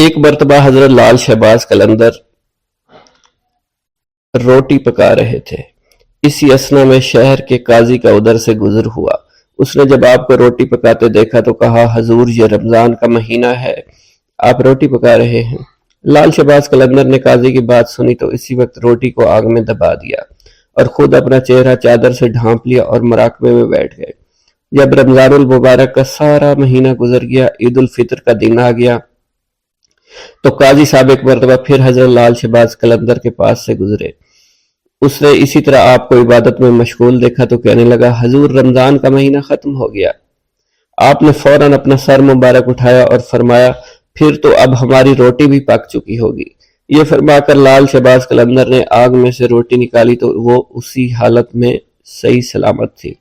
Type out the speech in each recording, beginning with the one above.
ایک مرتبہ حضرت لال شہباز قلندر روٹی پکا رہے تھے۔ اسی اثنا میں شہر کے قاضی کا ادھر سے گزر ہوا۔ اس نے جب آپ کو روٹی پکاتے دیکھا تو کہا، حضور یہ رمضان کا مہینہ ہے، آپ روٹی پکا رہے ہیں؟ لال شہباز قلندر نے قاضی کی بات سنی تو اسی وقت روٹی کو آگ میں دبا دیا اور خود اپنا چہرہ چادر سے ڈھانپ لیا اور مراقبے میں بیٹھ گئے۔ جب رمضان المبارک کا سارا مہینہ گزر گیا، عید الفطر کا دن آ گیا تو قاضی صاحب ایک مرتبہ پھر حضرت لال شہباز قلندر کے پاس سے گزرے۔ اس نے اسی طرح آپ کو عبادت میں مشغول دیکھا تو کہنے لگا، حضور رمضان کا مہینہ ختم ہو گیا۔ آپ نے فوراً اپنا سر مبارک اٹھایا اور فرمایا، پھر تو اب ہماری روٹی بھی پک چکی ہوگی۔ یہ فرما کر لال شہباز قلندر نے آگ میں سے روٹی نکالی تو وہ اسی حالت میں صحیح سلامت تھی۔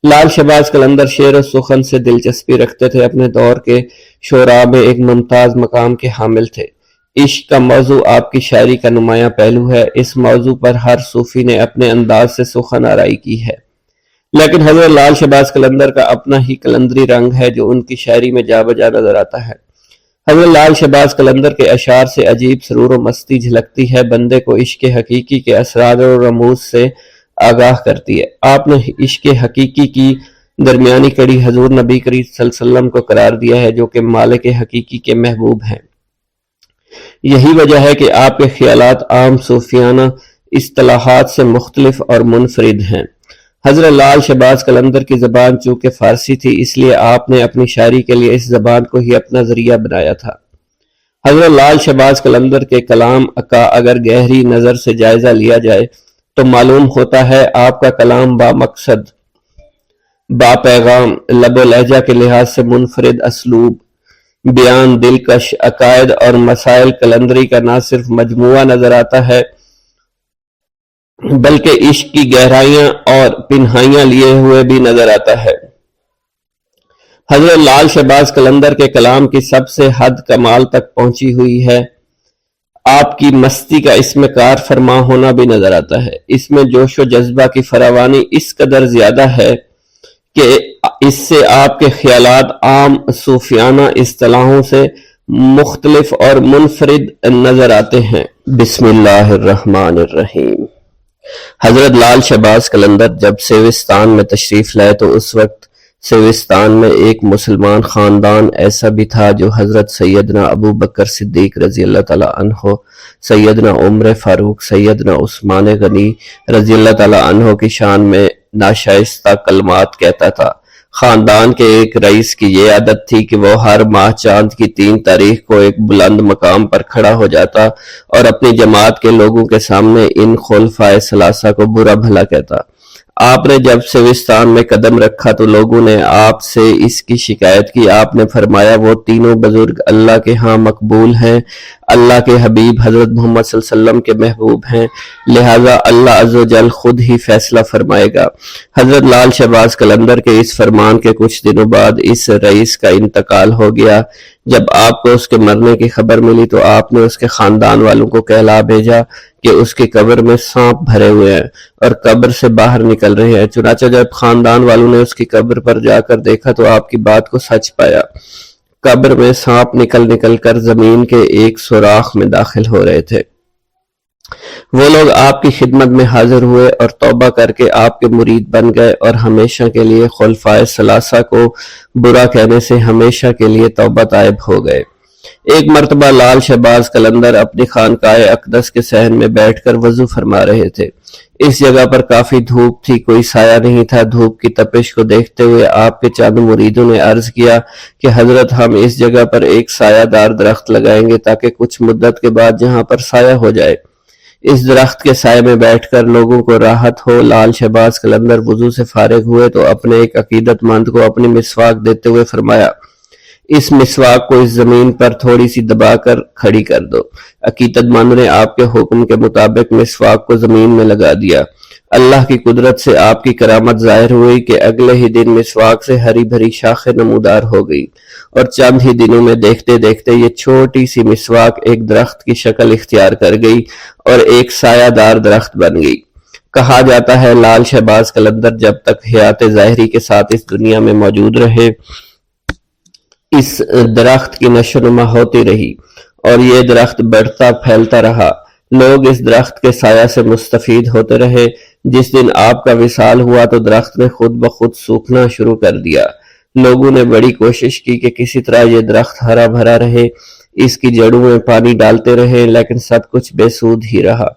لال شہباز قلندر شعر و سخن سے دلچسپی رکھتے تھے، اپنے دور کے شعراء میں ایک ممتاز مقام کے حامل تھے۔ عشق کا موضوع آپ کی شاعری کا نمایاں پہلو ہے۔ اس موضوع پر ہر صوفی نے اپنے انداز سے سخن آرائی کی ہے، لیکن حضرت لال شہباز قلندر کا اپنا ہی قلندری رنگ ہے جو ان کی شاعری میں جا بجا نظر آتا ہے۔ حضرت لال شہباز قلندر کے اشعار سے عجیب سرور و مستی جھلکتی ہے، بندے کو عشق حقیقی کے اسرار و رموز سے آگاہ کرتی ہے۔ آپ نے عشق حقیقی کی درمیانی کڑی حضور نبی کریم صلی اللہ علیہ وسلم کو قرار دیا ہے جو کہ مالک حقیقی کے محبوب ہیں۔ یہی وجہ ہے کہ آپ کے خیالات عام صوفیانہ اصطلاحات سے مختلف اور منفرد ہیں۔ حضرت لال شہباز قلندر کی زبان چونکہ فارسی تھی، اس لیے آپ نے اپنی شاعری کے لیے اس زبان کو ہی اپنا ذریعہ بنایا تھا۔ حضرت لال شہباز قلندر کے کلام کا اگر گہری نظر سے جائزہ لیا جائے تو معلوم ہوتا ہے آپ کا کلام با مقصد، با پیغام، لب و لہجہ کے لحاظ سے منفرد اسلوب، بیان، دلکش عقائد اور مسائل قلندری کا نہ صرف مجموعہ نظر آتا ہے بلکہ عشق کی گہرائیاں اور پنہائیاں لیے ہوئے بھی نظر آتا ہے۔ حضرت لال شہباز قلندر کے کلام کی سب سے حد کمال تک پہنچی ہوئی ہے۔ آپ کی مستی کا اس میں کار فرما ہونا بھی نظر آتا ہے۔ اس میں جوش و جذبہ کی فراوانی اس قدر زیادہ ہے کہ اس سے آپ کے خیالات عام صوفیانہ اصطلاحوں سے مختلف اور منفرد نظر آتے ہیں۔ بسم اللہ الرحمن الرحیم۔ حضرت لال شہباز قلندر جب سیوستان میں تشریف لائے تو اس وقت سیوستان میں ایک مسلمان خاندان ایسا بھی تھا جو حضرت سیدنا ابو بکر صدیق رضی اللہ تعالیٰ عنہ، سیدنا عمر فاروق، سیدنا عثمان غنی رضی اللہ تعالیٰ عنہ کی شان میں ناشائستہ کلمات کہتا تھا۔ خاندان کے ایک رئیس کی یہ عادت تھی کہ وہ ہر ماہ چاند کی 3 تاریخ کو ایک بلند مقام پر کھڑا ہو جاتا اور اپنی جماعت کے لوگوں کے سامنے ان خلفائے ثلاثہ کو برا بھلا کہتا۔ آپ نے جب سیوستان میں قدم رکھا تو لوگوں نے آپ سے اس کی شکایت کی۔ آپ نے فرمایا، وہ تینوں بزرگ اللہ کے ہاں مقبول ہیں، اللہ کے حبیب حضرت محمد صلی اللہ علیہ وسلم کے محبوب ہیں، لہذا اللہ عز و جل خود ہی فیصلہ فرمائے گا۔ حضرت لال شہباز قلندر کے اس فرمان کے کچھ دنوں بعد اس رئیس کا انتقال ہو گیا۔ جب آپ کو اس کے مرنے کی خبر ملی تو آپ نے اس کے خاندان والوں کو کہلا بھیجا کہ اس کی قبر میں سانپ بھرے ہوئے ہیں اور قبر سے باہر نکل رہے ہیں۔ چنانچہ جب خاندان والوں نے اس کی قبر پر جا کر دیکھا تو آپ کی بات کو سچ پایا۔ قبر میں سانپ نکل نکل کر زمین کے ایک سوراخ میں داخل ہو رہے تھے۔ وہ لوگ آپ کی خدمت میں حاضر ہوئے اور توبہ کر کے آپ کے مرید بن گئے اور ہمیشہ کے لیے خلفائے ثلاثہ کو برا کہنے سے ہمیشہ کے لیے توبہ طائب ہو گئے۔ ایک مرتبہ لال شہباز قلندر اپنی خانقاہ اقدس کے صحن میں بیٹھ کر وضو فرما رہے تھے۔ اس جگہ پر کافی دھوپ تھی، کوئی سایہ نہیں تھا۔ دھوپ کی تپش کو دیکھتے ہوئے آپ کے چند مریدوں نے عرض کیا کہ حضرت ہم اس جگہ پر ایک سایہ دار درخت لگائیں گے تاکہ کچھ مدت کے بعد جہاں پر سایہ ہو جائے۔ اس درخت کے سائے میں بیٹھ کر لوگوں کو راحت ہو۔ لال شہباز قلندر وضو سے فارغ ہوئے تو اپنے ایک عقیدت مند کو اپنی مسواک دیتے ہوئے فرمایا، اس مسواک کو اس زمین پر تھوڑی سی دبا کر کھڑی کر دو۔ عقیدت مند نے آپ کے حکم کے مطابق مسواک کو زمین میں لگا دیا۔ اللہ کی قدرت سے آپ کی کرامت ظاہر ہوئی کہ اگلے ہی دن مسواک سے ہری بھری شاخیں نمودار ہو گئی اور چند ہی دنوں میں دیکھتے دیکھتے یہ چھوٹی سی مسواک ایک درخت کی شکل اختیار کر گئی اور ایک سایہ دار درخت بن گئی۔ کہا جاتا ہے لال شہباز قلندر جب تک حیات ظاہری کے ساتھ اس دنیا میں موجود رہے، اس درخت کی نشو نما ہوتی رہی اور یہ درخت بڑھتا پھیلتا رہا۔ لوگ اس درخت کے سایہ سے مستفید ہوتے رہے۔ جس دن آپ کا وصال ہوا تو درخت نے خود بخود سوکھنا شروع کر دیا۔ لوگوں نے بڑی کوشش کی کہ کسی طرح یہ درخت ہرا بھرا رہے، اس کی جڑوں میں پانی ڈالتے رہے، لیکن سب کچھ بے سود ہی رہا۔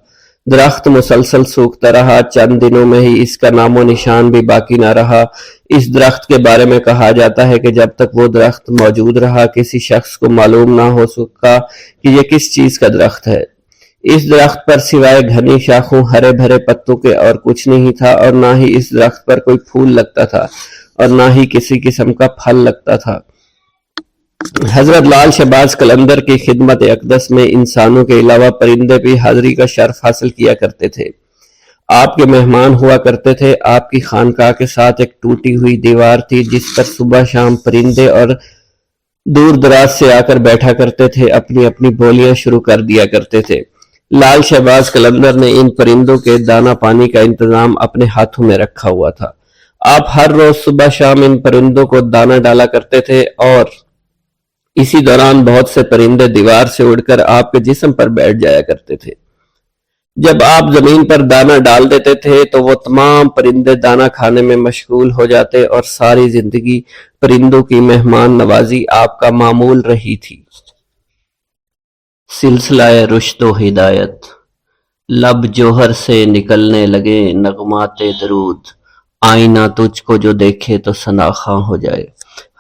درخت مسلسل سوکھتا رہا، چند دنوں میں ہی اس کا نام و نشان بھی باقی نہ رہا۔ اس درخت کے بارے میں کہا جاتا ہے کہ جب تک وہ درخت موجود رہا کسی شخص کو معلوم نہ ہو سکا کہ یہ کس چیز کا درخت ہے۔ اس درخت پر سوائے گھنی شاخوں، ہرے بھرے پتوں کے اور کچھ نہیں تھا، اور نہ ہی اس درخت پر کوئی پھول لگتا تھا اور نہ ہی کسی قسم کا پھل لگتا تھا۔ حضرت لال شہباز قلندر کی خدمت اقدس میں انسانوں کے علاوہ پرندے بھی حاضری کا شرف حاصل کیا کرتے تھے۔ آپ کے مہمان ہوا کرتے تھے۔ آپ کی خانقاہ کے ساتھ ایک ٹوٹی ہوئی دیوار تھی جس پر صبح شام پرندے اور دور دراز سے آ کر بیٹھا کرتے تھے، اپنی اپنی بولیاں شروع کر دیا کرتے تھے۔ لال شہباز قلندر نے ان پرندوں کے دانہ پانی کا انتظام اپنے ہاتھوں میں رکھا ہوا تھا۔ آپ ہر روز صبح شام ان پرندوں کو دانہ ڈالا کرتے تھے اور اسی دوران بہت سے پرندے دیوار سے اڑ کر آپ کے جسم پر بیٹھ جایا کرتے تھے۔ جب آپ زمین پر دانہ ڈال دیتے تھے تو وہ تمام پرندے دانہ کھانے میں مشغول ہو جاتے اور ساری زندگی پرندوں کی مہمان نوازی آپ کا معمول رہی تھی۔ سلسلہ رشد و ہدایت۔ لب جوہر سے نکلنے لگے نغمات درود، آئینہ تجھ کو جو دیکھے تو ثناخواں ہو جائے۔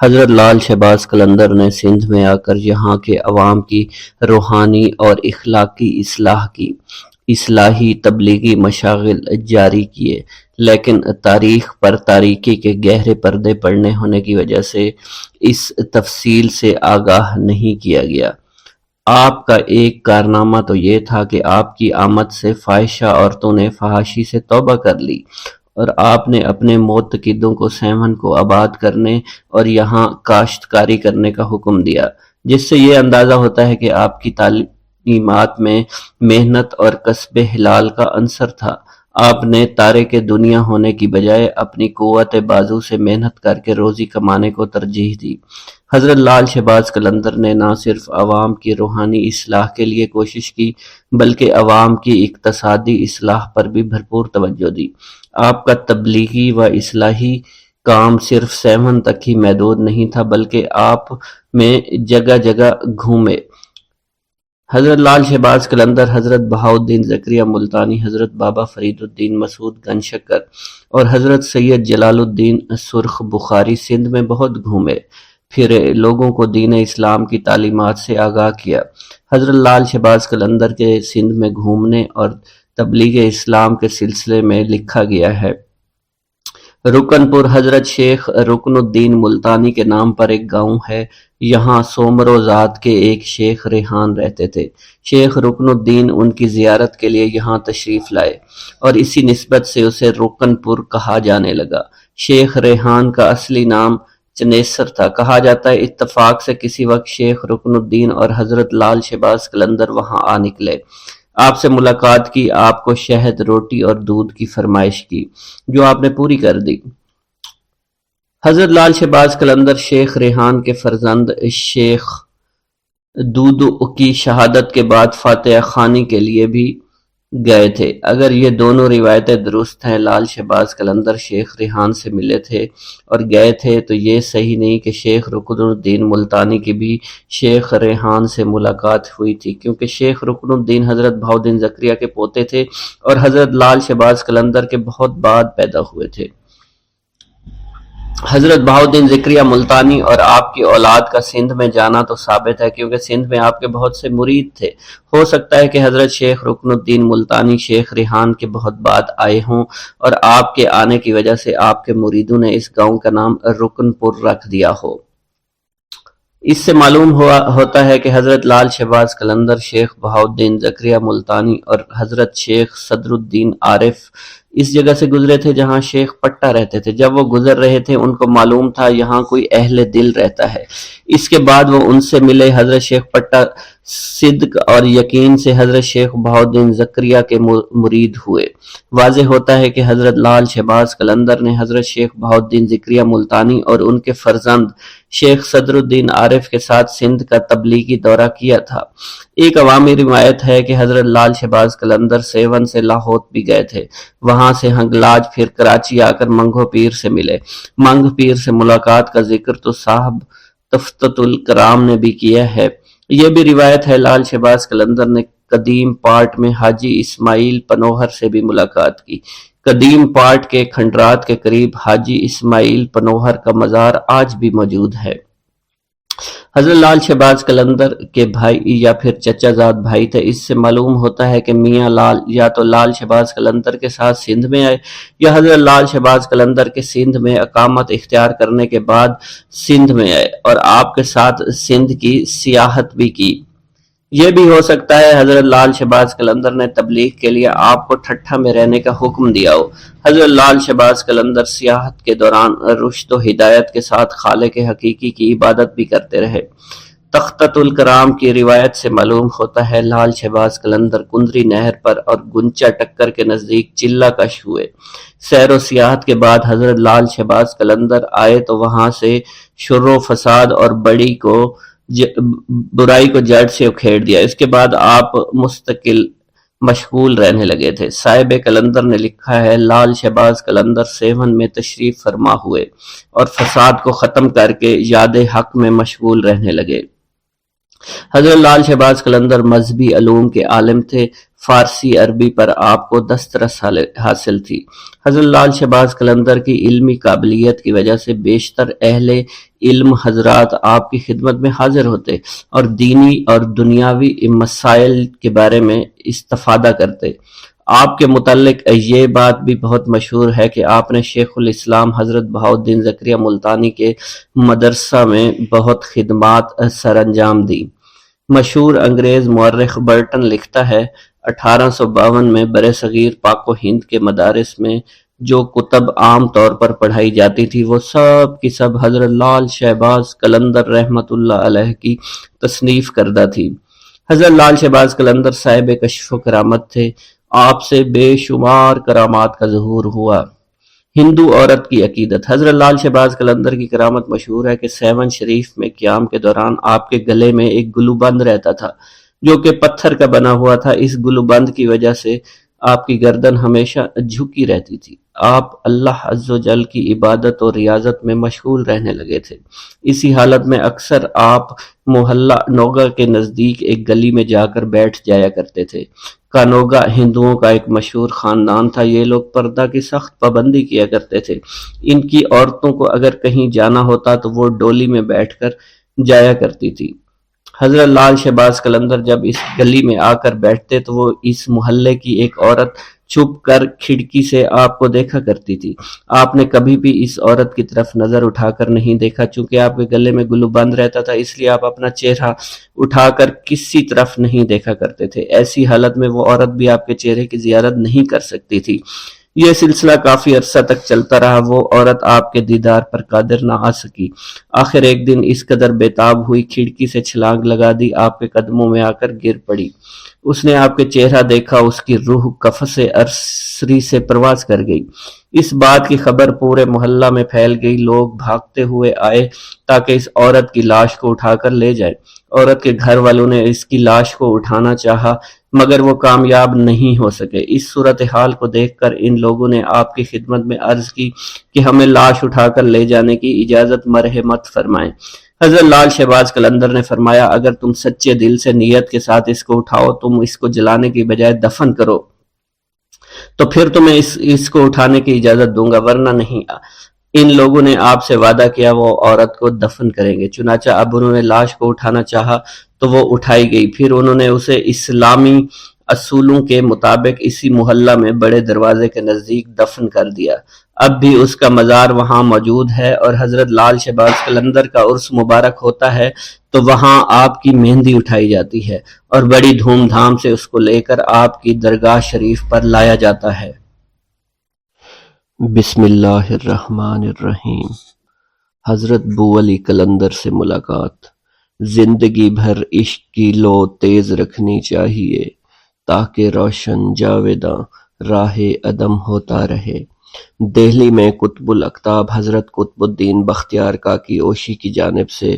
حضرت لال شہباز قلندر نے سندھ میں آ کر یہاں کے عوام کی روحانی اور اخلاقی اصلاح کی، اصلاحی تبلیغی مشاغل جاری کیے، لیکن تاریخ پر تاریکی کے گہرے پردے پڑنے ہونے کی وجہ سے اس تفصیل سے آگاہ نہیں کیا گیا۔ آپ کا ایک کارنامہ تو یہ تھا کہ آپ کی آمد سے فاحشہ عورتوں نے فحاشی سے توبہ کر لی اور آپ نے اپنے معتقدوں کو سیون کو آباد کرنے اور یہاں کاشتکاری کرنے کا حکم دیا، جس سے یہ اندازہ ہوتا ہے کہ آپ کی تعلیمات میں محنت اور کسب حلال کا عنصر تھا۔ آپ نے تارک دنیا ہونے کی بجائے اپنی قوت بازو سے محنت کر کے روزی کمانے کو ترجیح دی۔ حضرت لال شہباز قلندر نے نہ صرف عوام کی روحانی اصلاح کے لیے کوشش کی بلکہ عوام کی اقتصادی اصلاح پر بھی بھرپور توجہ دی۔ آپ کا تبلیغی و اصلاحی کام صرف سیون تک ہی محدود نہیں تھا بلکہ آپ میں جگہ جگہ گھومے۔ حضرت لال شہباز قلندر حضرت بہاؤالدین زکریا ملتانی، حضرت بابا فرید الدین مسعود گنج شکر اور حضرت سید جلال الدین سرخ بخاری سندھ میں بہت گھومے پھرے، لوگوں کو دین اسلام کی تعلیمات سے آگاہ کیا۔ حضرت لال شہباز قلندر کے سندھ میں گھومنے اور تبلیغ اسلام کے سلسلے میں لکھا گیا ہے۔ رکن پور حضرت شیخ رکن الدین ملتانی کے نام پر ایک گاؤں ہے، یہاں سومرو ذات کے ایک شیخ ریحان رہتے تھے۔ شیخ رکن الدین ان کی زیارت کے لیے یہاں تشریف لائے اور اسی نسبت سے اسے رکن پور کہا جانے لگا۔ شیخ ریحان کا اصلی نام چنیسر تھا۔ کہا جاتا ہے اتفاق سے کسی وقت شیخ رکن الدین اور حضرت لال شہباز قلندر وہاں آ نکلے، آپ سے ملاقات کی، آپ کو شہد، روٹی اور دودھ کی فرمائش کی جو آپ نے پوری کر دی۔ حضرت لال شہباز قلندر شیخ ریحان کے فرزند شیخ دودو کی شہادت کے بعد فاتحہ خوانی کے لیے بھی گئے تھے۔ اگر یہ دونوں روایتیں درست ہیں، لال شہباز قلندر شیخ ریحان سے ملے تھے اور گئے تھے، تو یہ صحیح نہیں کہ شیخ رکن الدین ملتانی کی بھی شیخ ریحان سے ملاقات ہوئی تھی، کیونکہ شیخ رکن الدین حضرت بہاؤالدین زکریا کے پوتے تھے اور حضرت لال شہباز قلندر کے بہت بعد پیدا ہوئے تھے۔ حضرت بہاؤالدین زکریا ملتانی اور آپ کی اولاد کا سندھ میں جانا تو ثابت ہے، کیونکہ سندھ میں آپ کے بہت سے مرید تھے۔ ہو سکتا ہے کہ حضرت شیخ رکن الدین ملتانی شیخ ریحان کے بہت بعد آئے ہوں اور آپ کے آنے کی وجہ سے آپ کے مریدوں نے اس گاؤں کا نام رکن پور رکھ دیا ہو۔ اس سے معلوم ہوتا ہے کہ حضرت لال شہباز قلندر شیخ بہاؤالدین زکریا ملتانی اور حضرت شیخ صدر الدین عارف اس جگہ سے گزرے تھے جہاں شیخ پٹا رہتے تھے۔ جب وہ گزر رہے تھے ان کو معلوم تھا یہاں کوئی اہل دل رہتا ہے۔ اس کے بعد وہ ان سے ملے۔ حضرت شیخ پٹا صدق اور یقین سے حضرت شیخ بہاؤالدین زکریا کے مرید ہوئے۔ واضح ہوتا ہے کہ حضرت لال شہباز قلندر نے حضرت شیخ بہاؤالدین زکریا ملتانی اور ان کے فرزند شیخ صدر الدین عارف کے ساتھ سندھ کا تبلیغی دورہ کیا تھا۔ ایک عوامی روایت ہے کہ حضرت لال شہباز قلندر سیون سے لاہور بھی گئے تھے، وہاں سے ہنگلاج پھر کراچی آ کر منگھو پیر سے ملے۔ منگھ پیر سے ملاقات کا ذکر تو صاحب تفتۃ الکرام نے بھی کیا ہے۔ یہ بھی روایت ہے لال شہباز قلندر نے قدیم پاٹ میں حاجی اسماعیل پنوہر سے بھی ملاقات کی۔ قدیم پاٹ کے کھنڈرات کے قریب حاجی اسماعیل پنوہر کا مزار آج بھی موجود ہے۔ حضرت لال شہباز قلندر کے بھائی یا پھر چچا زاد بھائی تھے۔ اس سے معلوم ہوتا ہے کہ میاں لال یا تو لال شہباز قلندر کے ساتھ سندھ میں آئے یا حضرت لال شہباز قلندر کے سندھ میں اقامت اختیار کرنے کے بعد سندھ میں آئے اور آپ کے ساتھ سندھ کی سیاحت بھی کی۔ یہ بھی ہو سکتا ہے حضرت لال شہباز قلندر نے تبلیغ کے لیے آپ کو ٹھٹھا میں رہنے کا حکم دیا ہو۔ حضرت لال شہباز قلندر سیاحت کے دوران رشد و ہدایت کے ساتھ خالق حقیقی کی عبادت بھی کرتے رہے۔ تفتۃ الکرام کی روایت سے معلوم ہوتا ہے لال شہباز قلندر کندری نہر پر اور گنچا ٹکر کے نزدیک چلہ کش ہوئے۔ سیر و سیاحت کے بعد حضرت لال شہباز قلندر آئے تو وہاں سے شر و فساد اور برائی کو جڑ سے اکھیڑ دیا۔ اس کے بعد آپ مستقل مشغول رہنے لگے تھے۔ صاحب قلندر نے لکھا ہے لال شہباز قلندر سیون میں تشریف فرما ہوئے اور فساد کو ختم کر کے یاد حق میں مشغول رہنے لگے۔ حضرت لال شہباز قلندر مذہبی علوم کے عالم تھے۔ فارسی عربی پر آپ کو دسترس حاصل تھی۔ حضرت لال شہباز قلندر کی علمی قابلیت کی وجہ سے بیشتر اہل علم حضرات آپ کی خدمت میں حاضر ہوتے اور دینی اور دنیاوی مسائل کے بارے میں استفادہ کرتے۔ آپ کے متعلق یہ بات بھی بہت مشہور ہے کہ آپ نے شیخ الاسلام حضرت بہاؤالدین زکریا ملتانی کے مدرسہ میں بہت خدمات سر انجام دی۔ مشہور انگریز مورخ برٹن لکھتا ہے 1852 میں برصغیر پاک و ہند کے مدارس میں جو کتب عام طور پر پڑھائی جاتی تھی وہ سب کی سب حضرت لال شہباز قلندر رحمۃ اللہ علیہ کی تصنیف کردہ تھی۔ حضرت لال شہباز قلندر صاحب کشف و کرامت تھے۔ آپ سے بے شمار کرامات کا ظہور ہوا۔ ہندو عورت کی عقیدت۔ حضرت لال شہباز قلندر کی کرامت مشہور ہے کہ سیون شریف میں قیام کے دوران آپ کے گلے میں ایک گلوبند رہتا تھا جو کہ پتھر کا بنا ہوا تھا۔ اس گلوبند کی وجہ سے آپ کی گردن ہمیشہ جھکی رہتی تھی۔ آپ اللہ عز و جل کی عبادت اور ریاضت میں مشغول رہنے لگے تھے۔ اسی حالت میں اکثر آپ محلہ نوگا کے نزدیک ایک گلی میں جا کر بیٹھ جایا کرتے تھے۔ کانوگا ہندوؤں کا ایک مشہور خاندان تھا۔ یہ لوگ پردہ کی سخت پابندی کیا کرتے تھے۔ ان کی عورتوں کو اگر کہیں جانا ہوتا تو وہ ڈولی میں بیٹھ کر جایا کرتی تھی۔ حضرت لال شہباز قلندر جب اس گلی میں آ کر بیٹھتے تو وہ اس محلے کی ایک عورت چھپ کر کھڑکی سے آپ کو دیکھا کرتی تھی۔ آپ نے کبھی بھی اس عورت کی طرف نظر اٹھا کر نہیں دیکھا۔ چونکہ آپ کے گلے میں گلو بند رہتا تھا اس لیے آپ اپنا چہرہ اٹھا کر کسی طرف نہیں دیکھا کرتے تھے۔ ایسی حالت میں وہ عورت بھی آپ کے چہرے کی زیارت نہیں کر سکتی تھی۔ یہ سلسلہ کافی عرصہ تک چلتا رہا۔ وہ عورت آپ کے دیدار پر قادر نہ آ سکی۔ آخر ایک دن اس قدر بےتاب ہوئی، کھڑکی سے چھلانگ لگا دی، آپ کے قدموں میں آ کر گر پڑی۔ اس نے آپ کے چہرہ دیکھا، اس کی روح قفس ارسری سے پرواز کر گئی۔ اس بات کی خبر پورے محلہ میں پھیل گئی۔ لوگ بھاگتے ہوئے آئے تاکہ اس عورت کی لاش کو اٹھا کر لے جائیں۔ عورت کے گھر والوں نے اس کی لاش کو اٹھانا چاہا مگر وہ کامیاب نہیں ہو سکے۔ اس صورتحال کو دیکھ کر ان لوگوں نے آپ کی خدمت میں عرض کی کہ ہمیں لاش اٹھا کر لے جانے کی اجازت مرحمت فرمائیں۔ حضرت لال شہباز قلندر نے فرمایا اگر تم سچے دل سے نیت کے ساتھ اس کو اٹھاؤ، تم اس کو جلانے کی بجائے دفن کرو تو پھر تمہیں اس کو اٹھانے کی اجازت دوں گا، ورنہ نہیں۔ ان لوگوں نے آپ سے وعدہ کیا وہ عورت کو دفن کریں گے۔ چنانچہ اب انہوں نے لاش کو اٹھانا چاہا تو وہ اٹھائی گئی۔ پھر انہوں نے اسے اسلامی اصولوں کے مطابق اسی محلہ میں بڑے دروازے کے نزدیک دفن کر دیا۔ اب بھی اس کا مزار وہاں موجود ہے اور حضرت لال شہباز قلندر کا عرس مبارک ہوتا ہے تو وہاں آپ کی مہندی اٹھائی جاتی ہے اور بڑی دھوم دھام سے اس کو لے کر آپ کی درگاہ شریف پر لایا جاتا ہے۔ بسم اللہ الرحمن الرحیم۔ حضرت بو علی قلندر سے ملاقات۔ زندگی بھر عشق کی لو تیز رکھنی چاہیے تاکہ روشن جاویداں راہ عدم ہوتا رہے۔ دہلی میں قطب الاقطاب حضرت قطب الدین بختیار کاکی اوشی کی جانب سے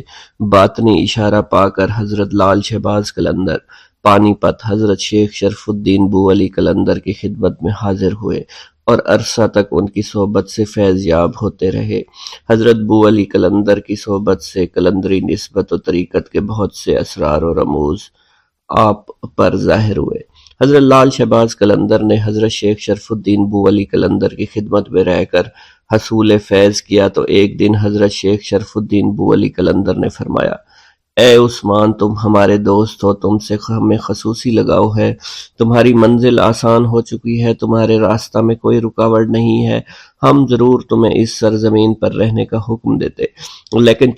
باطنی اشارہ پا کر حضرت لال شہباز قلندر پانی پت حضرت شیخ شرف الدین بو علی قلندر کی خدمت میں حاضر ہوئے اور عرصہ تک ان کی صحبت سے فیض یاب ہوتے رہے۔ حضرت بو علی قلندر کی صحبت سے قلندری نسبت و طریقت کے بہت سے اسرار و رموز آپ پر ظاہر ہوئے۔ حضرت لال شہباز قلندر نے حضرت شیخ شرف الدین بو علی قلندر کی خدمت میں رہ کر حصول فیض کیا تو ایک دن حضرت شیخ شرف الدین بو علی قلندر نے فرمایا، اے عثمان، تم ہمارے دوست ہو، تم سے ہمیں خصوصی لگاؤ ہے، تمہاری منزل آسان ہو چکی ہے، تمہارے راستہ میں کوئی رکاوٹ نہیں ہے، ہم ضرور تمہیں اس سرزمین پر رہنے کا حکم دیتے، لیکن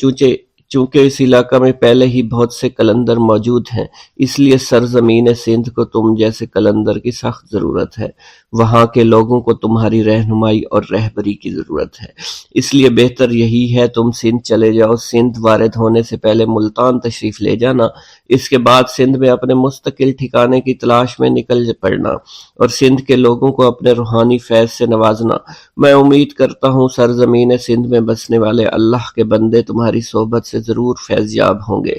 چونکہ اس علاقہ میں پہلے ہی بہت سے قلندر موجود ہیں، اس لیے سرزمین سندھ کو تم جیسے قلندر کی سخت ضرورت ہے، وہاں کے لوگوں کو تمہاری رہنمائی اور رہبری کی ضرورت ہے، اس لیے بہتر یہی ہے تم سندھ چلے جاؤ، سندھ وارد ہونے سے پہلے ملتان تشریف لے جانا، اس کے بعد سندھ میں اپنے مستقل ٹھکانے کی تلاش میں نکل پڑنا اور سندھ کے لوگوں کو اپنے روحانی فیض سے نوازنا۔ میں امید کرتا ہوں سرزمین سندھ میں بسنے والے اللہ کے بندے تمہاری صحبت سے ضرور فیض یاب ہوں گے۔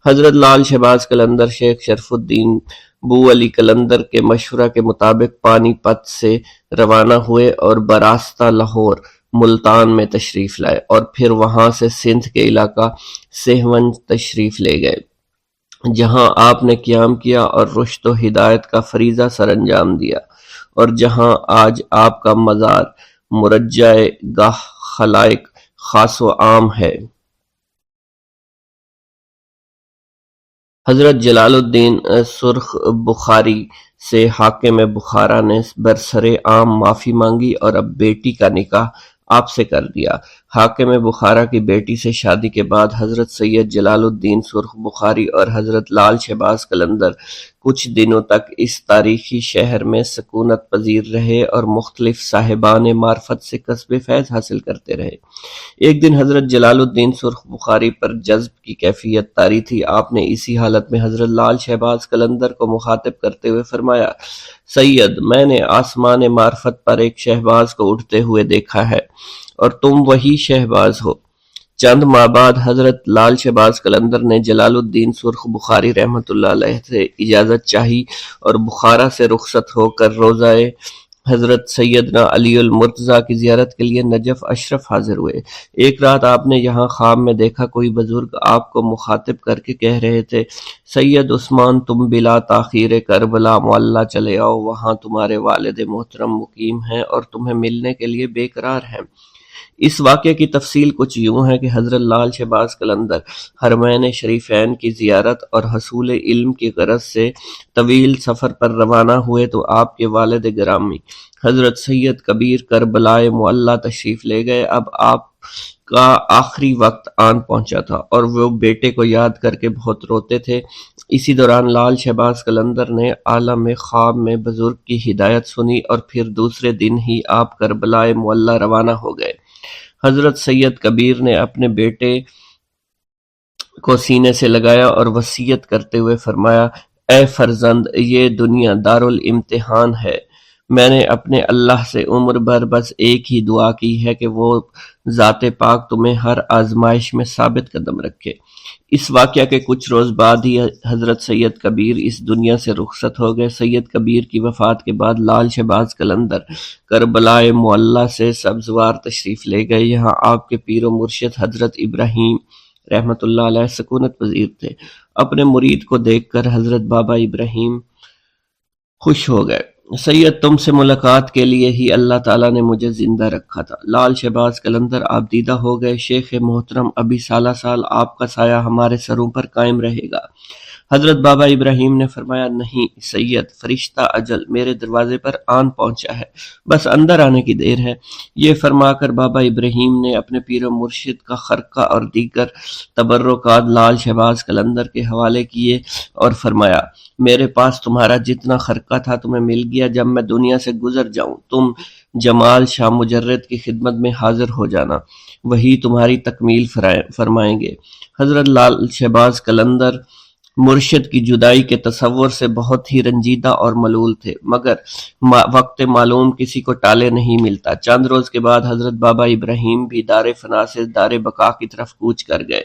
حضرت لال شہباز قلندر شیخ شرف الدین بو علی قلندر کے مشورہ کے مطابق پانی پت سے روانہ ہوئے اور براستہ لاہور ملتان میں تشریف لائے اور پھر وہاں سے سندھ کے علاقہ سہونج تشریف لے گئے، جہاں آپ نے قیام کیا اور رشد و ہدایت کا فریضہ سر انجام دیا، اور جہاں آج آپ کا مزار مرجع گاہ خلائق خاص و عام ہے۔ حضرت جلال الدین سرخ بخاری سے حاکم بخارا نے برسر عام معافی مانگی اور اب بیٹی کا نکاح آپ سے کر دیا۔ حاکم بخارا کی بیٹی سے شادی کے بعد حضرت سید جلال الدین سرخ بخاری اور حضرت لال شہباز قلندر کچھ دنوں تک اس تاریخی شہر میں سکونت پذیر رہے اور مختلف صاحبان معرفت سے کسب فیض حاصل کرتے رہے۔ ایک دن حضرت جلال الدین سرخ بخاری پر جذب کی کیفیت طاری تھی، آپ نے اسی حالت میں حضرت لال شہباز قلندر کو مخاطب کرتے ہوئے فرمایا، سید، میں نے آسمان معرفت پر ایک شہباز کو اٹھتے ہوئے دیکھا ہے اور تم وہی شہباز ہو۔ چند ماہ بعد حضرت لال شہباز قلندر نے جلال الدین سرخ بخاری رحمۃ اللہ علیہ سے اجازت چاہی اور بخارا سے رخصت ہو کر روضہ حضرت سیدنا علی المرتضیٰ کی زیارت کے لیے نجف اشرف حاضر ہوئے۔ ایک رات آپ نے یہاں خواب میں دیکھا کوئی بزرگ آپ کو مخاطب کر کے کہہ رہے تھے، سید عثمان، تم بلا تاخیر کربلا معلیٰ چلے آؤ، وہاں تمہارے والد محترم مقیم ہیں اور تمہیں ملنے کے لیے بے قرار ہیں۔ اس واقعے کی تفصیل کچھ یوں ہے کہ حضرت لال شہباز قلندر حرمین شریفین کی زیارت اور حصول علم کی غرض سے طویل سفر پر روانہ ہوئے تو آپ کے والد گرامی حضرت سید کبیر کربلائے معلیٰ تشریف لے گئے۔ اب آپ کا آخری وقت آن پہنچا تھا اور وہ بیٹے کو یاد کر کے بہت روتے تھے۔ اسی دوران لال شہباز قلندر نے عالم خواب میں بزرگ کی ہدایت سنی اور پھر دوسرے دن ہی آپ کربلائے معلیٰ روانہ ہو گئے۔ حضرت سید کبیر نے اپنے بیٹے کو سینے سے لگایا اور وصیت کرتے ہوئے فرمایا، اے فرزند، یہ دنیا دارالامتحان ہے، میں نے اپنے اللہ سے عمر بھر بس ایک ہی دعا کی ہے کہ وہ ذات پاک تمہیں ہر آزمائش میں ثابت قدم رکھے۔ اس واقعہ کے کچھ روز بعد ہی حضرت سید کبیر اس دنیا سے رخصت ہو گئے۔ سید کبیر کی وفات کے بعد لال شہباز قلندر کربلائے معلیٰ سے سبزوار تشریف لے گئے۔ یہاں آپ کے پیر و مرشد حضرت ابراہیم رحمۃ اللہ علیہ سکونت پذیر تھے۔ اپنے مرید کو دیکھ کر حضرت بابا ابراہیم خوش ہو گئے، سید، تم سے ملاقات کے لیے ہی اللہ تعالیٰ نے مجھے زندہ رکھا تھا۔ لال شہباز قلندر آپ دیدہ ہو گئے، شیخ محترم، ابھی سالہ سال آپ کا سایہ ہمارے سروں پر قائم رہے گا۔ حضرت بابا ابراہیم نے فرمایا، نہیں سید، فرشتہ اجل میرے دروازے پر آن پہنچا ہے، بس اندر آنے کی دیر ہے۔ یہ فرما کر بابا ابراہیم نے اپنے پیر و مرشد کا خرقہ اور دیگر تبرکات لال شہباز قلندر کے حوالے کیے اور فرمایا، میرے پاس تمہارا جتنا خرقہ تھا تمہیں مل گیا، جب میں دنیا سے گزر جاؤں تم جمال شاہ مجرد کی خدمت میں حاضر ہو جانا۔ وہی تمہاری تکمیل فرمائیں گے۔ حضرت لال شہباز قلندر مرشد کی جدائی کے تصور سے بہت ہی رنجیدہ اور ملول تھے، مگر وقت معلوم کسی کو ٹالے نہیں ملتا۔ چند روز کے بعد حضرت بابا ابراہیم بھی دار فنا سے دار بقا کی طرف کوچ کر گئے۔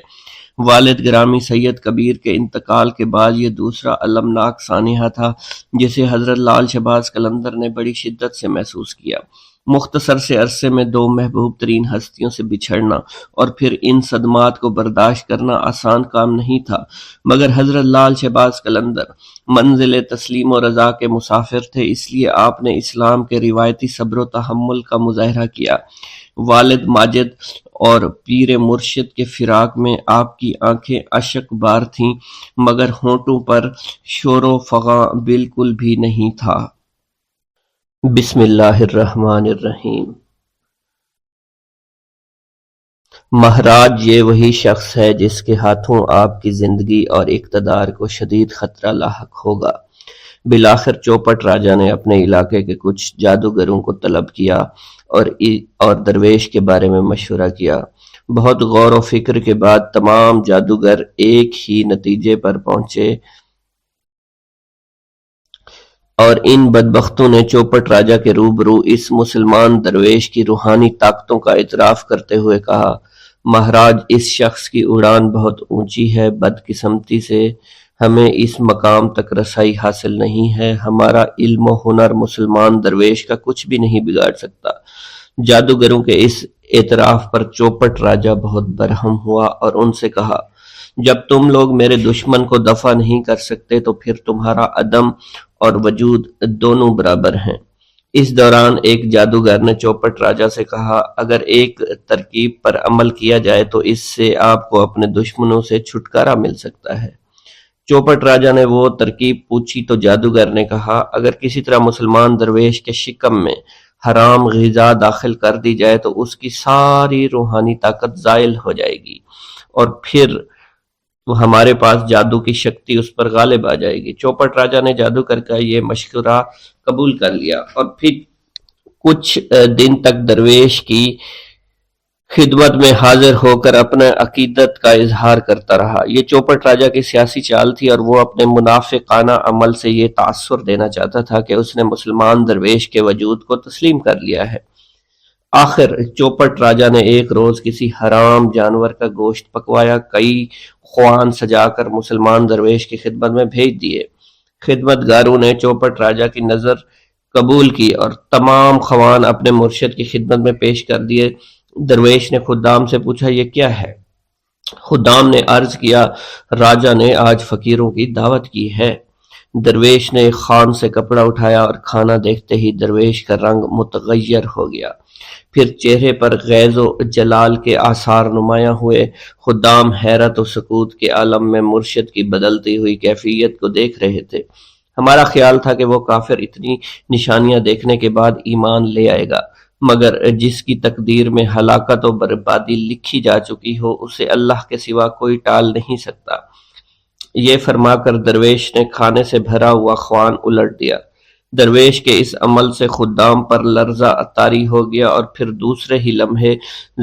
والد گرامی سید کبیر کے انتقال کے بعد یہ دوسرا المناک سانحہ تھا جسے حضرت لال شہباز قلندر نے بڑی شدت سے محسوس کیا۔ مختصر سے عرصے میں دو محبوب ترین ہستیوں سے بچھڑنا اور پھر ان صدمات کو برداشت کرنا آسان کام نہیں تھا، مگر حضرت لال شہباز قلندر منزل تسلیم و رضا کے مسافر تھے، اس لیے آپ نے اسلام کے روایتی صبر و تحمل کا مظاہرہ کیا۔ والد ماجد اور پیر مرشد کے فراق میں آپ کی آنکھیں اشک بار تھیں، مگر ہونٹوں پر شور و فغاں بالکل بھی نہیں تھا۔ بسم اللہ الرحمن الرحیم۔ مہاراج، یہ وہی شخص ہے جس کے ہاتھوں آپ کی زندگی اور اقتدار کو شدید خطرہ لاحق ہوگا۔ بالآخر چوپٹ راجہ نے اپنے علاقے کے کچھ جادوگروں کو طلب کیا اور درویش کے بارے میں مشورہ کیا۔ بہت غور و فکر کے بعد تمام جادوگر ایک ہی نتیجے پر پہنچے اور ان بدبختوں نے چوپٹ راجہ کے روبرو اس مسلمان درویش کی روحانی طاقتوں کا اعتراف کرتے ہوئے کہا، مہاراج، اس شخص کی اڑان بہت اونچی ہے، بدقسمتی سے ہمیں اس مقام تک رسائی حاصل نہیں ہے، ہمارا علم و ہنر مسلمان درویش کا کچھ بھی نہیں بگاڑ سکتا۔ جادوگروں کے اس اعتراف پر چوپٹ راجہ بہت برہم ہوا اور ان سے کہا، جب تم لوگ میرے دشمن کو دفع نہیں کر سکتے تو پھر تمہارا عدم اور وجود دونوں برابر ہیں۔ اس دوران ایک جادوگر نے چوپٹ راجہ سے کہا، اگر ایک ترکیب پر عمل کیا جائے تو اس سے آپ کو اپنے دشمنوں سے چھٹکارا مل سکتا ہے۔ چوپٹ راجہ نے وہ ترکیب پوچھی تو جادوگر نے کہا، اگر کسی طرح مسلمان درویش کے شکم میں حرام غذا داخل کر دی جائے تو اس کی ساری روحانی طاقت زائل ہو جائے گی اور پھر ہمارے پاس جادو کی شکتی اس پر غالب آ جائے گی۔ چوپٹ راجہ نے جادوگر کا یہ مشورہ قبول کر لیا اور پھر کچھ دن تک درویش کی خدمت میں حاضر ہو کر اپنا عقیدت کا اظہار کرتا رہا۔ یہ چوپٹ راجہ کی سیاسی چال تھی اور وہ اپنے منافقانہ عمل سے یہ تاثر دینا چاہتا تھا کہ اس نے مسلمان درویش کے وجود کو تسلیم کر لیا ہے۔ آخر چوپٹ راجہ نے ایک روز کسی حرام جانور کا گوشت پکوایا، کئی خوان سجا کر مسلمان درویش کی خدمت میں بھیج دیے۔ خدمت گاروں نے چوپٹ راجہ کی نظر قبول کی اور تمام خوان اپنے مرشد کی خدمت میں پیش کر دیے۔ درویش نے خدام سے پوچھا، یہ کیا ہے؟ خدام نے عرض کیا، راجہ نے آج فقیروں کی دعوت کی ہے۔ درویش نے خان سے کپڑا اٹھایا اور کھانا دیکھتے ہی درویش کا رنگ متغیر ہو گیا، پھر چہرے پر غیظ و جلال کے آثار نمایاں ہوئے۔ خدام حیرت و سکوت کے عالم میں مرشد کی بدلتی ہوئی کیفیت کو دیکھ رہے تھے۔ ہمارا خیال تھا کہ وہ کافر اتنی نشانیاں دیکھنے کے بعد ایمان لے آئے گا، مگر جس کی تقدیر میں ہلاکت و بربادی لکھی جا چکی ہو اسے اللہ کے سوا کوئی ٹال نہیں سکتا۔ یہ فرما کر درویش نے کھانے سے بھرا ہوا خوان الٹ دیا۔ درویش کے اس عمل سے خدام پر لرزہ طاری ہو گیا اور پھر دوسرے ہی لمحے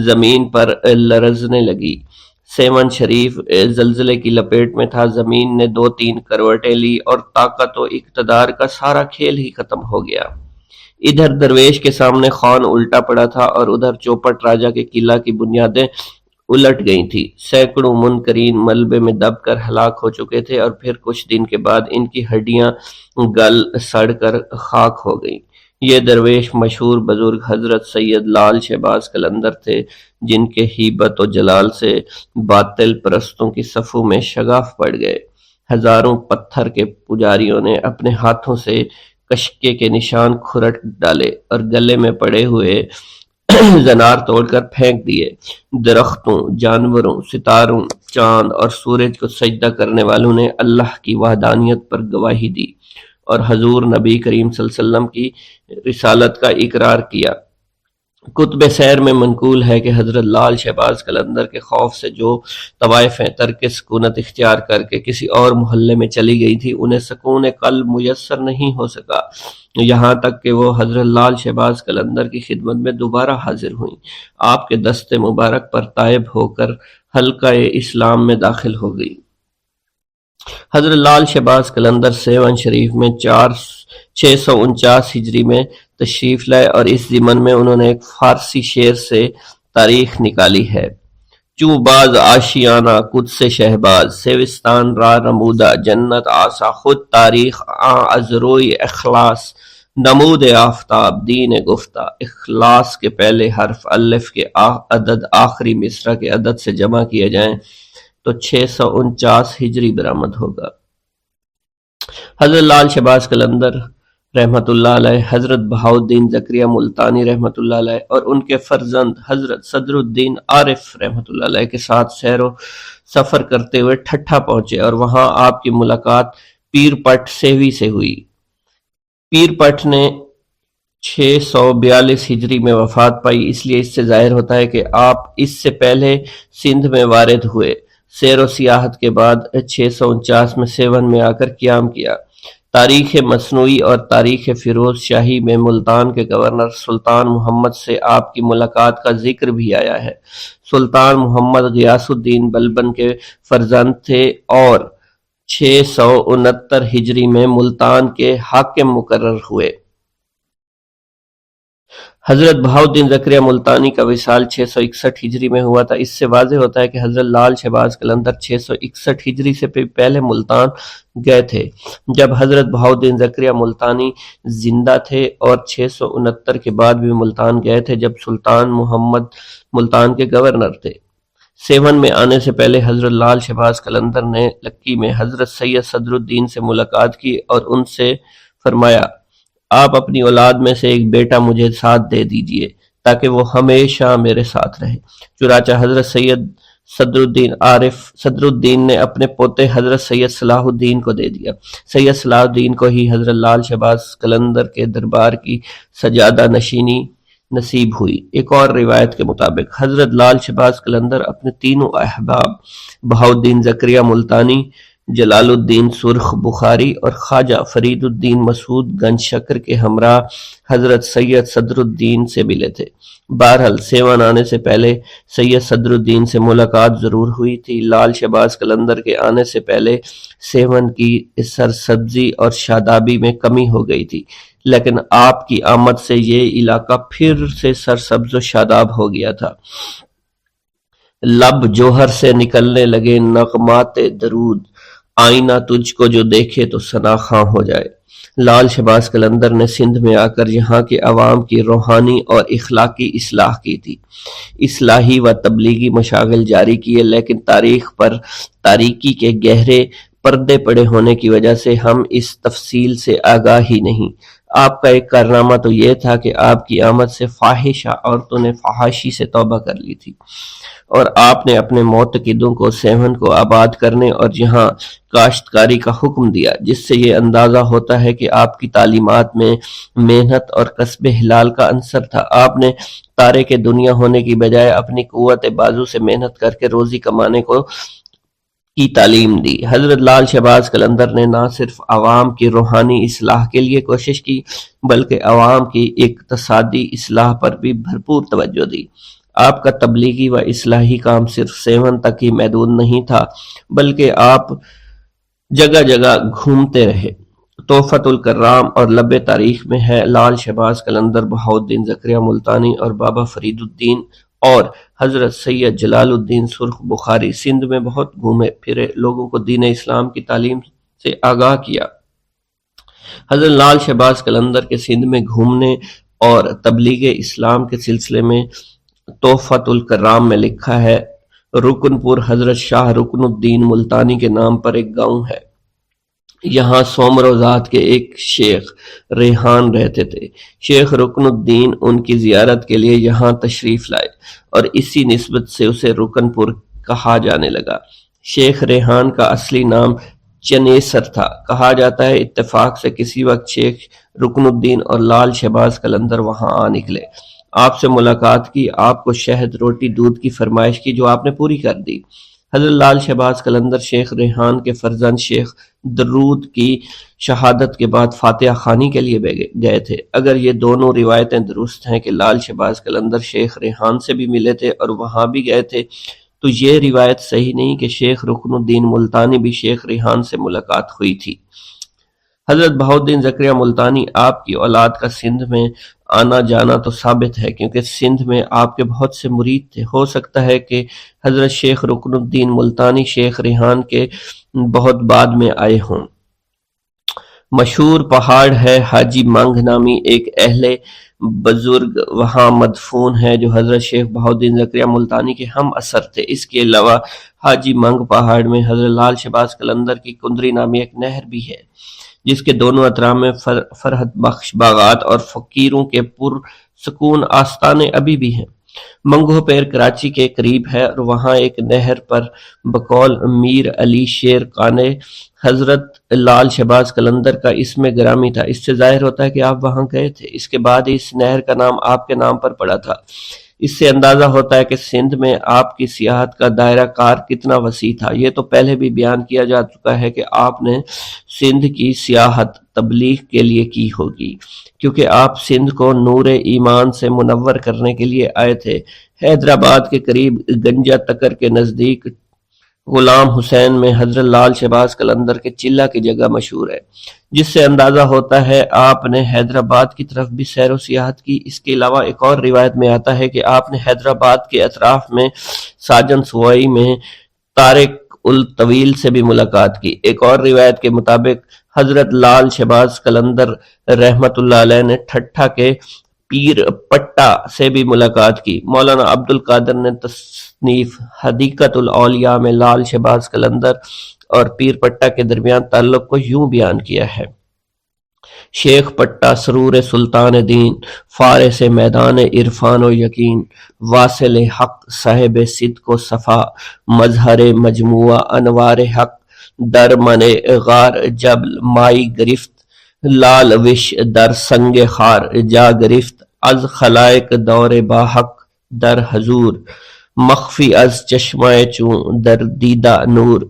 زمین پر لرزنے لگی۔ سیون شریف زلزلے کی لپیٹ میں تھا، زمین نے 2-3 کروٹیں لی اور طاقت و اقتدار کا سارا کھیل ہی ختم ہو گیا۔ ادھر درویش کے سامنے خوان الٹا پڑا تھا اور ادھر چوپٹ راجہ کے قلعہ کی بنیادیں الٹ گئی تھی۔ سینکڑوں منکرین ملبے میں دب کر ہلاک ہو چکے تھے اور پھر کچھ دن کے بعد ان کی ہڈیاں گل سڑ کر خاک ہو گئیں۔ یہ درویش مشہور بزرگ حضرت سید لال شہباز قلندر تھے، جن کے ہیبت و جلال سے باطل پرستوں کی صفوں میں شگاف پڑ گئے۔ ہزاروں پتھر کے پجاریوں نے اپنے ہاتھوں سے کشکے کے نشان کھرٹ ڈالے اور گلے میں پڑے ہوئے زنار توڑ کر پھینک دیے۔ درختوں، جانوروں، ستاروں، چاند اور سورج کو سجدہ کرنے والوں نے اللہ کی وحدانیت پر گواہی دی اور حضور نبی کریم صلی اللہ علیہ وسلم کی رسالت کا اقرار کیا۔ کتب سیر میں منقول ہے کہ حضرت لال شہباز قلندر کے خوف سے جو طوائفیں ترک سکونت اختیار کر کے کسی اور محلے میں چلی گئی تھی انہیں سکون قلب میسر نہیں ہو سکا، یہاں تک کہ وہ حضرت لال شہباز قلندر کی خدمت میں دوبارہ حاضر ہوئیں، آپ کے دست مبارک پر طائب ہو کر حلقہ اسلام میں داخل ہو گئی۔ حضرت لال شہباز قلندر سیون شریف میں 649 ہجری میں تشریف لائے اور اس ضمن میں انہوں نے ایک فارسی شعر سے تاریخ نکالی ہے: چوں باز آشیانہ قدس شہباز، سیوستان را رمودہ جنت آسا، خود تاریخ آن از روی اخلاص، نمود آفتاب دین گفتہ۔ اخلاص کے پہلے حرف الف کے عدد آخری مصرع کے عدد سے جمع کیے جائیں تو 649 ہجری برآمد ہوگا۔ حضرت لال شہباز قلندر رحمۃ اللہ علیہ، حضرت بہاؤالدین زکریا ملتانی رحمۃ اللہ علیہ اور ان کے فرزند حضرت صدر الدین عارف رحمۃ اللہ علیہ کے ساتھ سیر و سفر کرتے ہوئے ٹھٹھا پہنچے اور وہاں آپ کی ملاقات پیر پٹ سیوی سے ہوئی۔ پیر پٹ نے 642 ہجری میں وفات پائی، اس لیے اس سے ظاہر ہوتا ہے کہ آپ اس سے پہلے سندھ میں وارد ہوئے۔ سیر و سیاحت کے بعد 649 میں سیون میں آ کر قیام کیا۔ تاریخ مصنوعی اور تاریخ فیروز شاہی میں ملتان کے گورنر سلطان محمد سے آپ کی ملاقات کا ذکر بھی آیا ہے۔ سلطان محمد غیاث الدین بلبن کے فرزند تھے اور 669 ہجری میں ملتان کے حاکم مقرر ہوئے۔ حضرت بہاؤالدین زکریا ملتانی کا وصال 661 ہجری میں ہوا تھا۔ اس سے واضح ہوتا ہے کہ حضرت لال شہباز قلندر 661 ہجری سے پہلے ملتان گئے تھے، جب حضرت بہاؤالدین زکریا ملتانی زندہ تھے، اور 669 کے بعد بھی ملتان گئے تھے جب سلطان محمد ملتان کے گورنر تھے۔ سیون میں آنے سے پہلے حضرت لال شہباز قلندر نے لکی میں حضرت سید صدر الدین سے ملاقات کی اور ان سے فرمایا: آپ اپنی اولاد میں سے ایک بیٹا مجھے ساتھ دے دیجئے تاکہ وہ ہمیشہ میرے ساتھ رہے۔ چنانچہ حضرت سید صدر الدین نے اپنے پوتے حضرت سید صلاح الدین کو دے دیا۔ سید صلاح الدین کو ہی حضرت لال شہباز قلندر کے دربار کی سجادہ نشینی نصیب ہوئی۔ ایک اور روایت کے مطابق حضرت لال شہباز قلندر اپنے تینوں احباب بہاؤالدین زکریا ملتانی، جلال الدین سرخ بخاری اور خواجہ فرید الدین مسعود گنج شکر کے ہمراہ حضرت سید صدر الدین سے ملے تھے۔ بہرحال سیون آنے سے پہلے سید صدر الدین سے ملاقات ضرور ہوئی تھی۔ لال شہباز قلندر کے آنے سے پہلے سیون کی سرسبزی اور شادابی میں کمی ہو گئی تھی، لیکن آپ کی آمد سے یہ علاقہ پھر سے سرسبز و شاداب ہو گیا تھا۔ لب جوہر سے نکلنے لگے نغمات درود، آئینہ تجھ کو جو دیکھے تو ثنا خواں ہو جائے۔ لال شہباز قلندر نے سندھ میں آ کر یہاں کے عوام کی روحانی اور اخلاقی اصلاح کی تھی۔ اصلاحی و تبلیغی مشاغل جاری کیے، لیکن تاریخ پر تاریکی کے گہرے پردے پڑے ہونے کی وجہ سے ہم اس تفصیل سے آگاہ ہی نہیں۔ آپ کا ایک کارنامہ تو یہ تھا کہ آپ کی آمد سے فاحشہ عورتوں نے فحاشی سے توبہ کر لی تھی، اور آپ نے اپنے معتقدوں کو سیون کو آباد کرنے اور یہاں کاشتکاری کا حکم دیا، جس سے یہ اندازہ ہوتا ہے کہ آپ کی تعلیمات میں محنت اور کسب حلال کا عنصر تھا۔ آپ نے تارک دنیا ہونے کی بجائے اپنی قوت بازو سے محنت کر کے روزی کمانے کی تعلیم دی۔ حضرت لال شہباز قلندر نے نہ صرف عوام کی روحانی اصلاح کے لیے کوشش کی، بلکہ عوام کی اقتصادی اصلاح پر بھی بھرپور توجہ دی۔ آپ کا تبلیغی و اصلاحی کام صرف سیون تک ہی محدود نہیں تھا، بلکہ آپ جگہ جگہ گھومتے رہے۔ تحفۃ الکرام اور لب تاریخ میں ہے: لال شہباز قلندر بہاؤالدین زکریا ملتانی اور بابا فرید الدین اور حضرت سید جلال الدین سرخ بخاری سندھ میں بہت گھومے پھرے، لوگوں کو دین اسلام کی تعلیم سے آگاہ کیا۔ حضرت لال شہباز قلندر کے سندھ میں گھومنے اور تبلیغ اسلام کے سلسلے میں تحفۃ الکرام میں لکھا ہے: رکن پور حضرت شاہ رکن الدین ملتانی کے نام پر ایک گاؤں ہے۔ یہاں سومرو ذات کے ایک شیخ ریحان رہتے تھے۔ شیخ رکن الدین ان کی زیارت کے لیے یہاں تشریف لائے اور اسی نسبت سے اسے رکن پور کہا جانے لگا۔ شیخ ریحان کا اصلی نام چنیسر تھا۔ کہا جاتا ہے اتفاق سے کسی وقت شیخ رکن الدین اور لال شہباز قلندر وہاں آ نکلے۔ آپ سے ملاقات کی، آپ کو شہد روٹی دودھ کی فرمائش کی جو آپ نے پوری کر دی۔ حضرت لال شہباز قلندر شیخ ریحان کے فرزند شیخ درود کی شہادت کے بعد فاتحہ خوانی کے لیے گئے تھے۔ اگر یہ دونوں روایتیں درست ہیں کہ لال شہباز قلندر شیخ ریحان سے بھی ملے تھے اور وہاں بھی گئے تھے، تو یہ روایت صحیح نہیں کہ شیخ رکن الدین ملتانی بھی شیخ ریحان سے ملاقات ہوئی تھی۔ حضرت بہاؤالدین زکریا ملتانی آپ کی اولاد کا سندھ میں آنا جانا تو ثابت ہے، کیونکہ سندھ میں آپ کے بہت سے مرید تھے۔ ہو سکتا ہے کہ حضرت شیخ رکن الدین ملتانی شیخ ریحان کے بہت بعد میں آئے ہوں۔ مشہور پہاڑ ہے حاجی منگ نامی ایک اہل بزرگ وہاں مدفون ہے جو حضرت شیخ بہاؤالدین زکریا ملتانی کے ہم اثر تھے۔ اس کے علاوہ حاجی منگ پہاڑ میں حضرت لال شہباز قلندر کی کندری نامی ایک نہر بھی ہے، جس کے دونوں اطراف میں فرحت بخش باغات اور فقیروں کے پر سکون آستانے ابھی بھی ہیں۔ منگو پیر کراچی کے قریب ہے اور وہاں ایک نہر پر بقول میر علی شیر قانے حضرت لال شہباز قلندر کا اسم گرامی تھا۔ اس سے ظاہر ہوتا ہے کہ آپ وہاں گئے تھے۔ اس کے بعد اس نہر کا نام آپ کے نام پر پڑا تھا۔ اس سے اندازہ ہوتا ہے کہ سندھ میں آپ کی سیاحت کا دائرہ کار کتنا وسیع تھا۔ یہ تو پہلے بھی بیان کیا جا چکا ہے کہ آپ نے سندھ کی سیاحت تبلیغ کے لیے کی ہوگی، کیونکہ آپ سندھ کو نور ایمان سے منور کرنے کے لیے آئے تھے۔ حیدرآباد کے قریب گنجا تکر کے نزدیک غلام حسین میں حضرت لال شہباز قلندر کے چلہ کی جگہ مشہور ہے، جس سے اندازہ ہوتا ہے آپ نے حیدرآباد کی طرف بھی سیر و سیاحت کی۔ اس کے علاوہ ایک اور روایت میں آتا ہے کہ آپ نے حیدرآباد کے اطراف میں ساجن سوائی میں طارق الطویل سے بھی ملاقات کی۔ ایک اور روایت کے مطابق حضرت لال شہباز قلندر رحمت اللہ علیہ نے ٹھٹھا کے پیر پٹا سے بھی ملاقات کی۔ مولانا عبد القادر نے تصنیف حدیقت الاولیاء میں لال شہباز قلندر اور پیر پٹا کے درمیان تعلق کو یوں بیان کیا ہے: شیخ پٹا سرور سلطان دین، فارس میدان عرفان و یقین، واصل حق صاحب صدق و صفا، مظہر مجموعہ انوار حق، در من غار جبل مائی گرفت، لال وش در سنگ خار جا گرفت، از خلائق دور با حق در حضور، مخفی از چشمہ چون در دیدہ نور،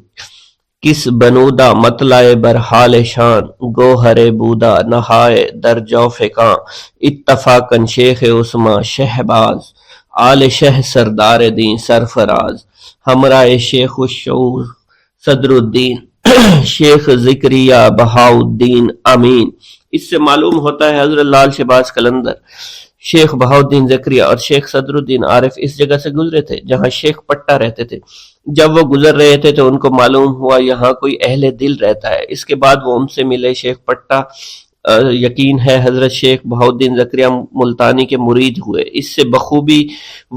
کس بنودا مطلع بر حال شان، گوہر بودا نہائے در جوف کاں، اتفاقاً شیخ عثمان شہباز، آل شہ سردار دین سرفراز، ہمراہ شیخ الشعور صدر الدین شیخ زکریا بہاؤالدین امین۔ اس سے معلوم ہوتا ہے حضرت لال شہباز قلندر، شیخ بہاؤالدین زکریا اور شیخ صدر الدین عارف اس جگہ سے گزرے تھے جہاں شیخ پٹا رہتے تھے۔ جب وہ گزر رہے تھے تو ان کو معلوم ہوا یہاں کوئی اہل دل رہتا ہے۔ اس کے بعد وہ ان سے ملے۔ شیخ پٹا یقین ہے حضرت شیخ بہاؤالدین زکریا ملتانی کے مرید ہوئے۔ اس سے بخوبی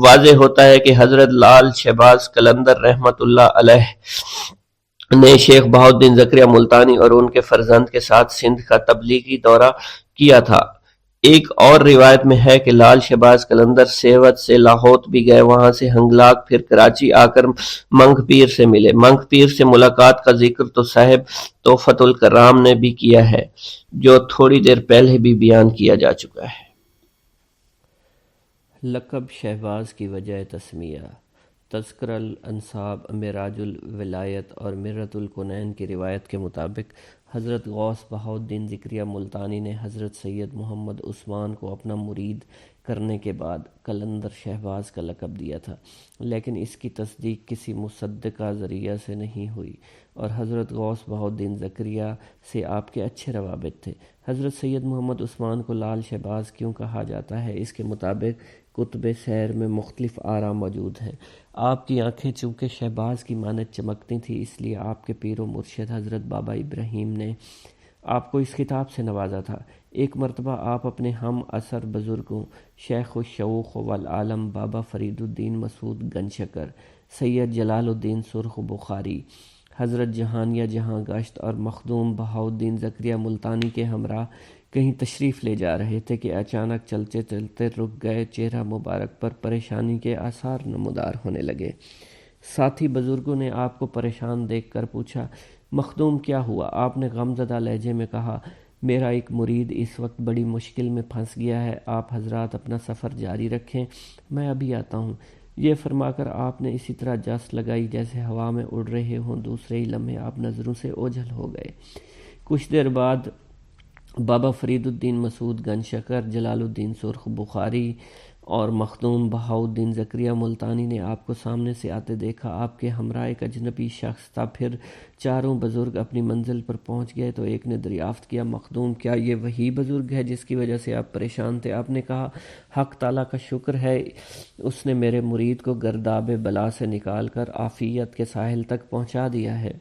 واضح ہوتا ہے کہ حضرت لال شہباز قلندر رحمت اللہ علیہ نے شیخ بہاؤالدین زکریا ملتانی اور ان کے فرزند کے ساتھ سندھ کا تبلیغی دورہ کیا تھا۔ ایک اور روایت میں ہے کہ لال شہباز قلندر سیوت سے لاہور بھی گئے، وہاں سے ہنگلاک، پھر کراچی آ کر منگ پیر سے ملے۔ منگ پیر سے ملاقات کا ذکر تو صاحب تحفۃ الکرام نے بھی کیا ہے، جو تھوڑی دیر پہلے بھی بیان کیا جا چکا ہے۔ لقب شہباز کی وجہ تسمیہ: تذکرہ الانساب، معراج الولایت اور مرۃ الکنین کی روایت کے مطابق حضرت غوث بہاؤالدین زکریا ملتانی نے حضرت سید محمد عثمان کو اپنا مرید کرنے کے بعد قلندر شہباز کا لقب دیا تھا، لیکن اس کی تصدیق کسی مصدقہ ذریعہ سے نہیں ہوئی، اور حضرت غوث بہاؤالدین زکریا سے آپ کے اچھے روابط تھے۔ حضرت سید محمد عثمان کو لال شہباز کیوں کہا جاتا ہے؟ اس کے مطابق کتب سیر میں مختلف آراء موجود ہیں۔ آپ کی آنکھیں چونکہ شہباز کی مانند چمکتی تھیں، اس لیے آپ کے پیر و مرشد حضرت بابا ابراہیم نے آپ کو اس خطاب سے نوازا تھا۔ ایک مرتبہ آپ اپنے ہم عصر بزرگوں شیخ الشیوخ والعالم بابا فرید الدین مسعود گنجشکر، سید جلال الدین سرخ بخاری، حضرت جہانیہ جہاں گشت اور مخدوم بہاؤالدین زکریا ملتانی کے ہمراہ کہیں تشریف لے جا رہے تھے کہ اچانک چلتے چلتے رک گئے۔ چہرہ مبارک پر پریشانی کے آثار نمودار ہونے لگے۔ ساتھی بزرگوں نے آپ کو پریشان دیکھ کر پوچھا، مخدوم کیا ہوا؟ آپ نے غم زدہ لہجے میں کہا، میرا ایک مرید اس وقت بڑی مشکل میں پھنس گیا ہے، آپ حضرات اپنا سفر جاری رکھیں، میں ابھی آتا ہوں۔ یہ فرما کر آپ نے اسی طرح جس لگائی جیسے ہوا میں اڑ رہے ہوں۔ دوسرے ہی لمحے آپ نظروں سے اوجھل ہو گئے۔ کچھ دیر بعد بابا فرید الدین مسعود گنج شکر، جلال الدین سرخ بخاری اور مخدوم بہاؤالدین زکریا ملتانی نے آپ کو سامنے سے آتے دیکھا۔ آپ کے ہمراہ ایک اجنبی شخص تھا۔ پھر چاروں بزرگ اپنی منزل پر پہنچ گئے تو ایک نے دریافت کیا، مخدوم کیا یہ وہی بزرگ ہے جس کی وجہ سے آپ پریشان تھے؟ آپ نے کہا، حق تعالیٰ کا شکر ہے، اس نے میرے مرید کو گرداب بلا سے نکال کر عافیت کے ساحل تک پہنچا دیا ہے۔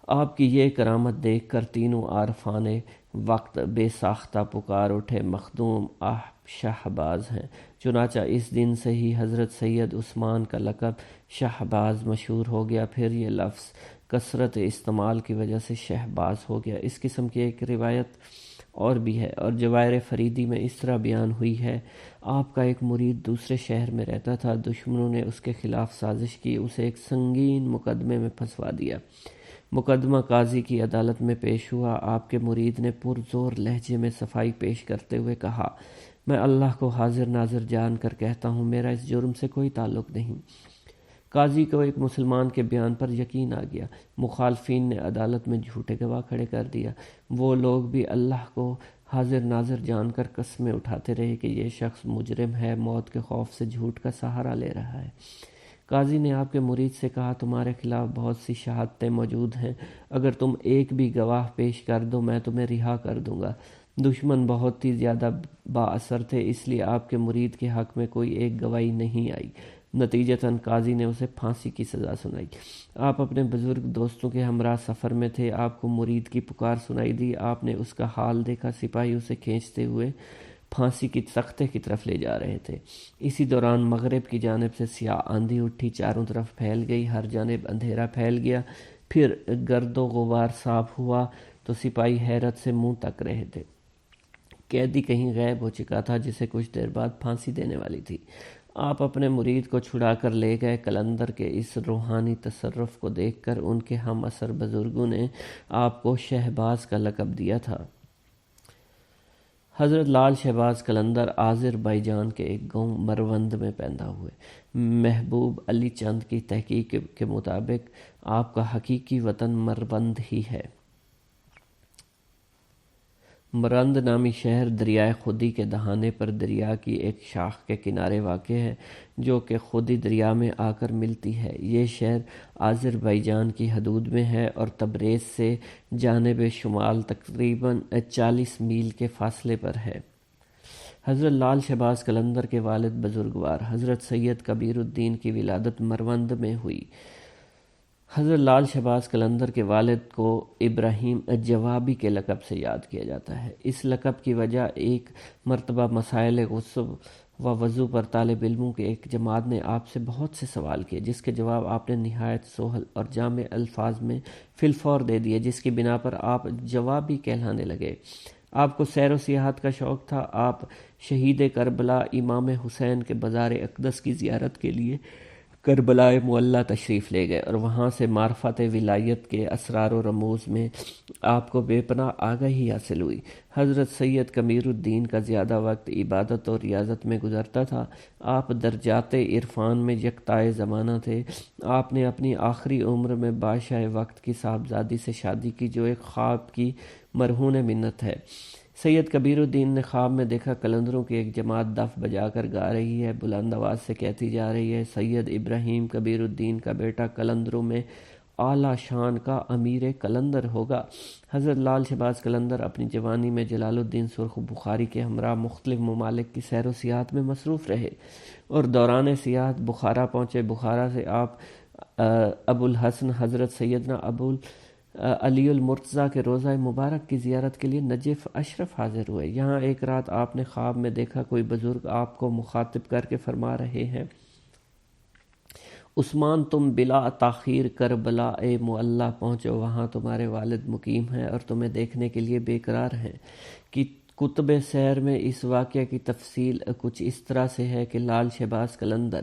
آپ کی یہ کرامت دیکھ کر تینوں عارفان وقت بے ساختہ پکار اٹھے، مخدوم آپ شہباز ہیں۔ چنانچہ اس دن سے ہی حضرت سید عثمان کا لقب شہباز مشہور ہو گیا۔ پھر یہ لفظ کثرت استعمال کی وجہ سے شہباز ہو گیا۔ اس قسم کی ایک روایت اور بھی ہے اور جواہر فریدی میں اس طرح بیان ہوئی ہے، آپ کا ایک مرید دوسرے شہر میں رہتا تھا، دشمنوں نے اس کے خلاف سازش کی، اسے ایک سنگین مقدمے میں پھنسوا دیا۔ مقدمہ قاضی کی عدالت میں پیش ہوا۔ آپ کے مرید نے پرزور لہجے میں صفائی پیش کرتے ہوئے کہا، میں اللہ کو حاضر ناظر جان کر کہتا ہوں میرا اس جرم سے کوئی تعلق نہیں۔ قاضی کو ایک مسلمان کے بیان پر یقین آ گیا۔ مخالفین نے عدالت میں جھوٹے گواہ کھڑے کر دیا۔ وہ لوگ بھی اللہ کو حاضر ناظر جان کر قسمیں اٹھاتے رہے کہ یہ شخص مجرم ہے، موت کے خوف سے جھوٹ کا سہارا لے رہا ہے۔ قاضی نے آپ کے مرید سے کہا، تمہارے خلاف بہت سی شہادتیں موجود ہیں، اگر تم ایک بھی گواہ پیش کر دو میں تمہیں رہا کر دوں گا۔ دشمن بہت ہی زیادہ با اثر تھے، اس لیے آپ کے مرید کے حق میں کوئی ایک گواہی نہیں آئی۔ نتیجتاً قاضی نے اسے پھانسی کی سزا سنائی۔ آپ اپنے بزرگ دوستوں کے ہمراہ سفر میں تھے، آپ کو مرید کی پکار سنائی دی، آپ نے اس کا حال دیکھا، سپاہی اسے کھینچتے ہوئے پھانسی کی تختے کی طرف لے جا رہے تھے۔ اسی دوران مغرب کی جانب سے سیاہ آندھی اٹھی، چاروں طرف پھیل گئی، ہر جانب اندھیرا پھیل گیا، پھر گرد و غبار صاف ہوا تو سپاہی حیرت سے منہ تک رہے تھے۔ قیدی کہیں غائب ہو چکا تھا جسے کچھ دیر بعد پھانسی دینے والی تھی۔ آپ اپنے مرید کو چھڑا کر لے گئے۔ قلندر کے اس روحانی تصرف کو دیکھ کر ان کے ہم عصر بزرگوں نے آپ کو شہباز کا لقب دیا تھا۔ حضرت لال شہباز قلندر آذربائیجان کے ایک گاؤں مروند میں پیدا ہوئے۔ محبوب علی چند کی تحقیق کے مطابق آپ کا حقیقی وطن مروند ہی ہے۔ مرند نامی شہر دریائے خودی کے دہانے پر دریا کی ایک شاخ کے کنارے واقع ہے جو کہ خودی دریا میں آ کر ملتی ہے۔ یہ شہر آذربائیجان کی حدود میں ہے اور تبریز سے جانب شمال تقریباً 40 میل کے فاصلے پر ہے۔ حضرت لال شہباز قلندر کے والد بزرگوار حضرت سید کبیر الدین کی ولادت مروند میں ہوئی۔ حضرت لال شہباز قلندر کے والد کو ابراہیم جوابی کے لقب سے یاد کیا جاتا ہے۔ اس لقب کی وجہ ایک مرتبہ مسائل غسل و وضو پر طالب علموں کے ایک جماعت نے آپ سے بہت سے سوال کیے، جس کے جواب آپ نے نہایت سہل اور جامع الفاظ میں فی الفور دے دیے، جس کی بنا پر آپ جوابی کہلانے لگے۔ آپ کو سیر و سیاحت کا شوق تھا۔ آپ شہید کربلا امام حسین کے بازار اقدس کی زیارت کے لیے کربلا معلیٰ تشریف لے گئے اور وہاں سے معرفت ولایت کے اسرار و رموز میں آپ کو بے پناہ آگاہی حاصل ہوئی۔ حضرت سید کبیر الدین کا زیادہ وقت عبادت اور ریاضت میں گزرتا تھا۔ آپ درجات عرفان میں یکتائے زمانہ تھے۔ آپ نے اپنی آخری عمر میں بادشاہ وقت کی صاحبزادی سے شادی کی جو ایک خواب کی مرہون منت ہے۔ سید کبیر الدین نے خواب میں دیکھا قلندروں کی ایک جماعت دف بجا کر گا رہی ہے، بلند آواز سے کہتی جا رہی ہے، سید ابراہیم کبیر الدین کا بیٹا قلندروں میں اعلیٰ شان کا امیر قلندر ہوگا۔ حضرت لال شہباز قلندر اپنی جوانی میں جلال الدین سرخ بخاری کے ہمراہ مختلف ممالک کی سیر و سیاحت میں مصروف رہے اور دوران سیاحت بخارا پہنچے۔ بخارا سے آپ ابو الحسن حضرت سیدنا ابو علی المرتضیٰ کے روضہ مبارک کی زیارت کے لیے نجف اشرف حاضر ہوئے۔ یہاں ایک رات آپ نے خواب میں دیکھا کوئی بزرگ آپ کو مخاطب کر کے فرما رہے ہیں، عثمان تم بلا تاخیر کربلا معلیٰ پہنچو، وہاں تمہارے والد مقیم ہیں اور تمہیں دیکھنے کے لیے بے قرار ہیں کہ کتب سیر میں اس واقعہ کی تفصیل کچھ اس طرح سے ہے کہ لال شہباز قلندر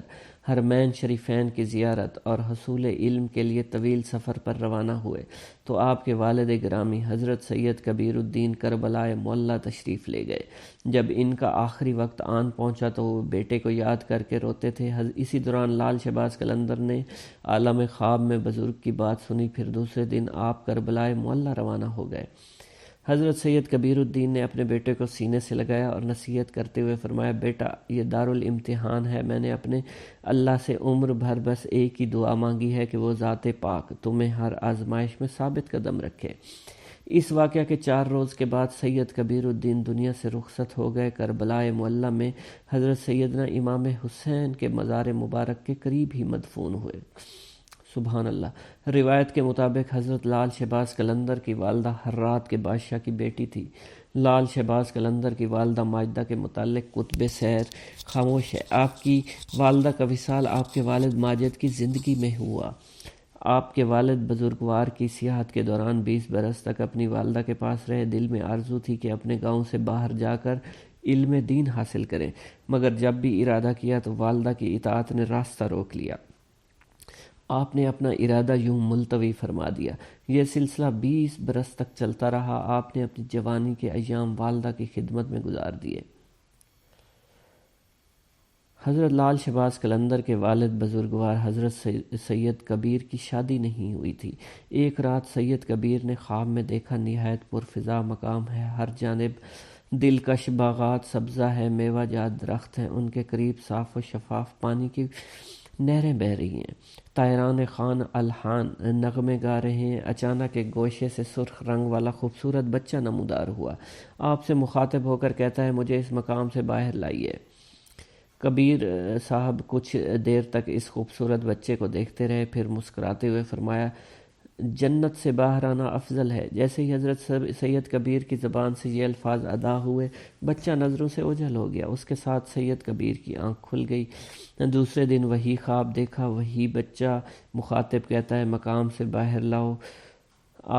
حرمین شریفین کی زیارت اور حصول علم کے لیے طویل سفر پر روانہ ہوئے تو آپ کے والد گرامی حضرت سید کبیر الدین کربلائے معلیٰ تشریف لے گئے۔ جب ان کا آخری وقت آن پہنچا تو وہ بیٹے کو یاد کر کے روتے تھے۔ اسی دوران لال شہباز قلندر نے عالم خواب میں بزرگ کی بات سنی۔ پھر دوسرے دن آپ کربلائے معلیٰ روانہ ہو گئے۔ حضرت سید کبیر الدین نے اپنے بیٹے کو سینے سے لگایا اور نصیحت کرتے ہوئے فرمایا، بیٹا یہ دارالامتحان ہے۔ میں نے اپنے اللہ سے عمر بھر بس ایک ہی دعا مانگی ہے کہ وہ ذات پاک تمہیں ہر آزمائش میں ثابت قدم رکھے۔ اس واقعہ کے 4 روز کے بعد سید کبیر الدین دنیا سے رخصت ہو گئے۔ کربلائے معلیٰ میں حضرت سیدنا امام حسین کے مزار مبارک کے قریب ہی مدفون ہوئے۔ سبحان اللہ۔ روایت کے مطابق حضرت لال شہباز قلندر کی والدہ ہرات کے بادشاہ کی بیٹی تھی۔ لال شہباز قلندر کی والدہ ماجدہ کے متعلق کتب سیر خاموش ہے۔ آپ کی والدہ کا وصال آپ کے والد ماجد کی زندگی میں ہوا۔ آپ کے والد بزرگوار کی سیاحت کے دوران 20 برس تک اپنی والدہ کے پاس رہے۔ دل میں آرزو تھی کہ اپنے گاؤں سے باہر جا کر علم دین حاصل کریں، مگر جب بھی ارادہ کیا تو والدہ کی اطاعت نے راستہ روک لیا۔ آپ نے اپنا ارادہ یوں ملتوی فرما دیا۔ یہ سلسلہ 20 برس تک چلتا رہا۔ آپ نے اپنی جوانی کے ایام والدہ کی خدمت میں گزار دیے۔ حضرت لال شہباز قلندر کے والد بزرگوار حضرت سید کبیر کی شادی نہیں ہوئی تھی۔ ایک رات سید کبیر نے خواب میں دیکھا نہایت پرفضا مقام ہے، ہر جانب دلکش باغات سبزہ ہے، میوہ جات درخت ہیں، ان کے قریب صاف و شفاف پانی کی نہریں بہہ رہی ہیں، طائران خان الحان نغمے گا رہے ہیں۔ اچانک ایک گوشے سے سرخ رنگ والا خوبصورت بچہ نمودار ہوا۔ آپ سے مخاطب ہو کر کہتا ہے، مجھے اس مقام سے باہر لائیے۔ کبیر صاحب کچھ دیر تک اس خوبصورت بچے کو دیکھتے رہے، پھر مسکراتے ہوئے فرمایا، جنت سے باہر آنا افضل ہے۔ جیسے ہی حضرت سید کبیر کی زبان سے یہ الفاظ ادا ہوئے، بچہ نظروں سے اوجھل ہو گیا۔ اس کے ساتھ سید کبیر کی آنکھ کھل گئی۔ دوسرے دن وہی خواب دیکھا، وہی بچہ مخاطب کہتا ہے، مقام سے باہر لاؤ۔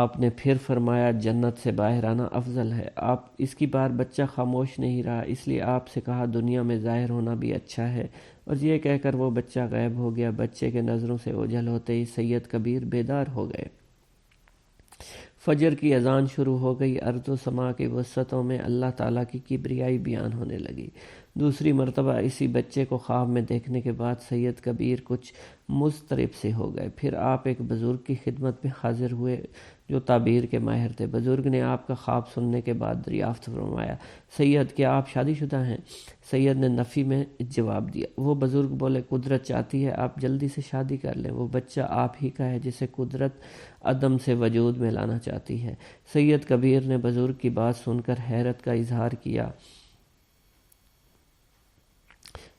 آپ نے پھر فرمایا، جنت سے باہر آنا افضل ہے۔ آپ اس کی بار بچہ خاموش نہیں رہا، اس لیے آپ سے کہا، دنیا میں ظاہر ہونا بھی اچھا ہے۔ اور یہ کہہ کر وہ بچہ غائب ہو گیا۔ بچے کے نظروں سے اوجھل ہوتے ہی سید کبیر بیدار ہو گئے۔ فجر کی اذان شروع ہو گئی۔ ارض و سما کی وسعتوں میں اللہ تعالیٰ کی کبریائی بیان ہونے لگی۔ دوسری مرتبہ اسی بچے کو خواب میں دیکھنے کے بعد سید کبیر کچھ مضطرب سے ہو گئے۔ پھر آپ ایک بزرگ کی خدمت میں حاضر ہوئے جو تعبیر کے ماہر تھے۔ بزرگ نے آپ کا خواب سننے کے بعد دریافت فرمایا، سید کیا آپ شادی شدہ ہیں؟ سید نے نفی میں جواب دیا۔ وہ بزرگ بولے، قدرت چاہتی ہے آپ جلدی سے شادی کر لیں، وہ بچہ آپ ہی کا ہے جسے قدرت عدم سے وجود میں لانا چاہتی ہے۔ سید کبیر نے بزرگ کی بات سن کر حیرت کا اظہار کیا۔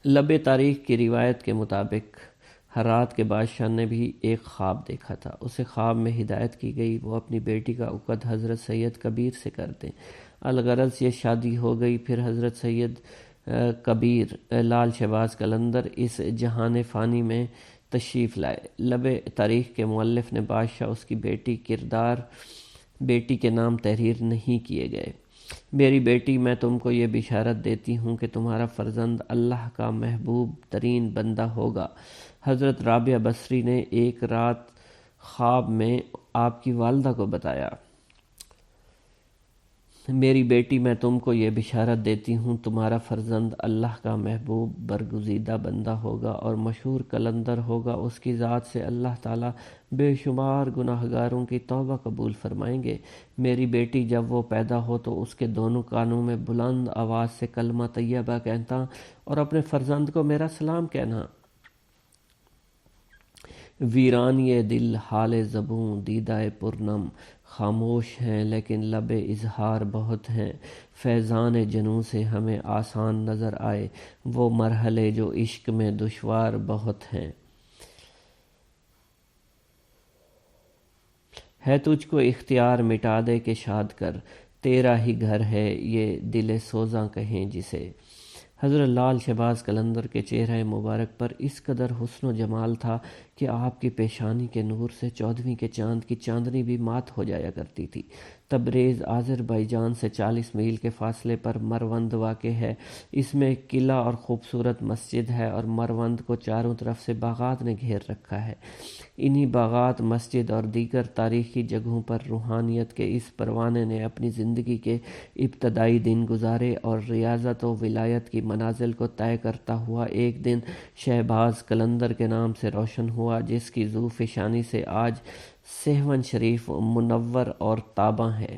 لب تاریخ کی روایت کے مطابق ہرات کے بادشاہ نے بھی ایک خواب دیکھا تھا۔ اسے خواب میں ہدایت کی گئی وہ اپنی بیٹی کا عقد حضرت سید کبیر سے کر دیں۔ الغرض یہ شادی ہو گئی۔ پھر حضرت سید کبیر لال شہباز قلندر اس جہان فانی میں تشریف لائے۔ لب تاریخ کے مؤلف نے بادشاہ اس کی بیٹی کے نام تحریر نہیں کیے گئے۔ میری بیٹی، میں تم کو یہ بشارت دیتی ہوں کہ تمہارا فرزند اللہ کا محبوب ترین بندہ ہوگا۔ حضرت رابعہ بصری نے ایک رات خواب میں آپ کی والدہ کو بتایا، میری بیٹی، میں تم کو یہ بشارت دیتی ہوں تمہارا فرزند اللہ کا محبوب برگزیدہ بندہ ہوگا اور مشہور قلندر ہوگا۔ اس کی ذات سے اللہ تعالیٰ بے شمار گناہگاروں کی توبہ قبول فرمائیں گے۔ میری بیٹی، جب وہ پیدا ہو تو اس کے دونوں کانوں میں بلند آواز سے کلمہ طیبہ کہنا اور اپنے فرزند کو میرا سلام کہنا۔ ویران یہ دل حال زبوں دیدہ پرنم، خاموش ہیں لیکن لب اظہار بہت ہیں۔ فیضان جنوں سے ہمیں آسان نظر آئے وہ مرحلے جو عشق میں دشوار بہت ہیں۔ ہے تجھ کو اختیار مٹا دے کہ شاد کر، تیرا ہی گھر ہے یہ دل سوزاں کہیں جسے۔ حضرت لال شہباز قلندر کے چہرہ مبارک پر اس قدر حسن و جمال تھا کہ آپ کی پیشانی کے نور سے 14ویں کے چاند کی چاندنی بھی مات ہو جایا کرتی تھی۔ تبریز آذربائیجان سے 40 میل کے فاصلے پر مروند واقع ہے۔ اس میں ایک قلعہ اور خوبصورت مسجد ہے اور مروند کو چاروں طرف سے باغات نے گھیر رکھا ہے۔ انہی باغات، مسجد اور دیگر تاریخی جگہوں پر روحانیت کے اس پروانے نے اپنی زندگی کے ابتدائی دن گزارے اور ریاضت و ولایت کی منازل کو طے کرتا ہوا ایک دن شہباز قلندر کے نام سے روشن ہوا، جس کی ذو فشانی سے آج سیہون شریف منور اور تاباں ہے۔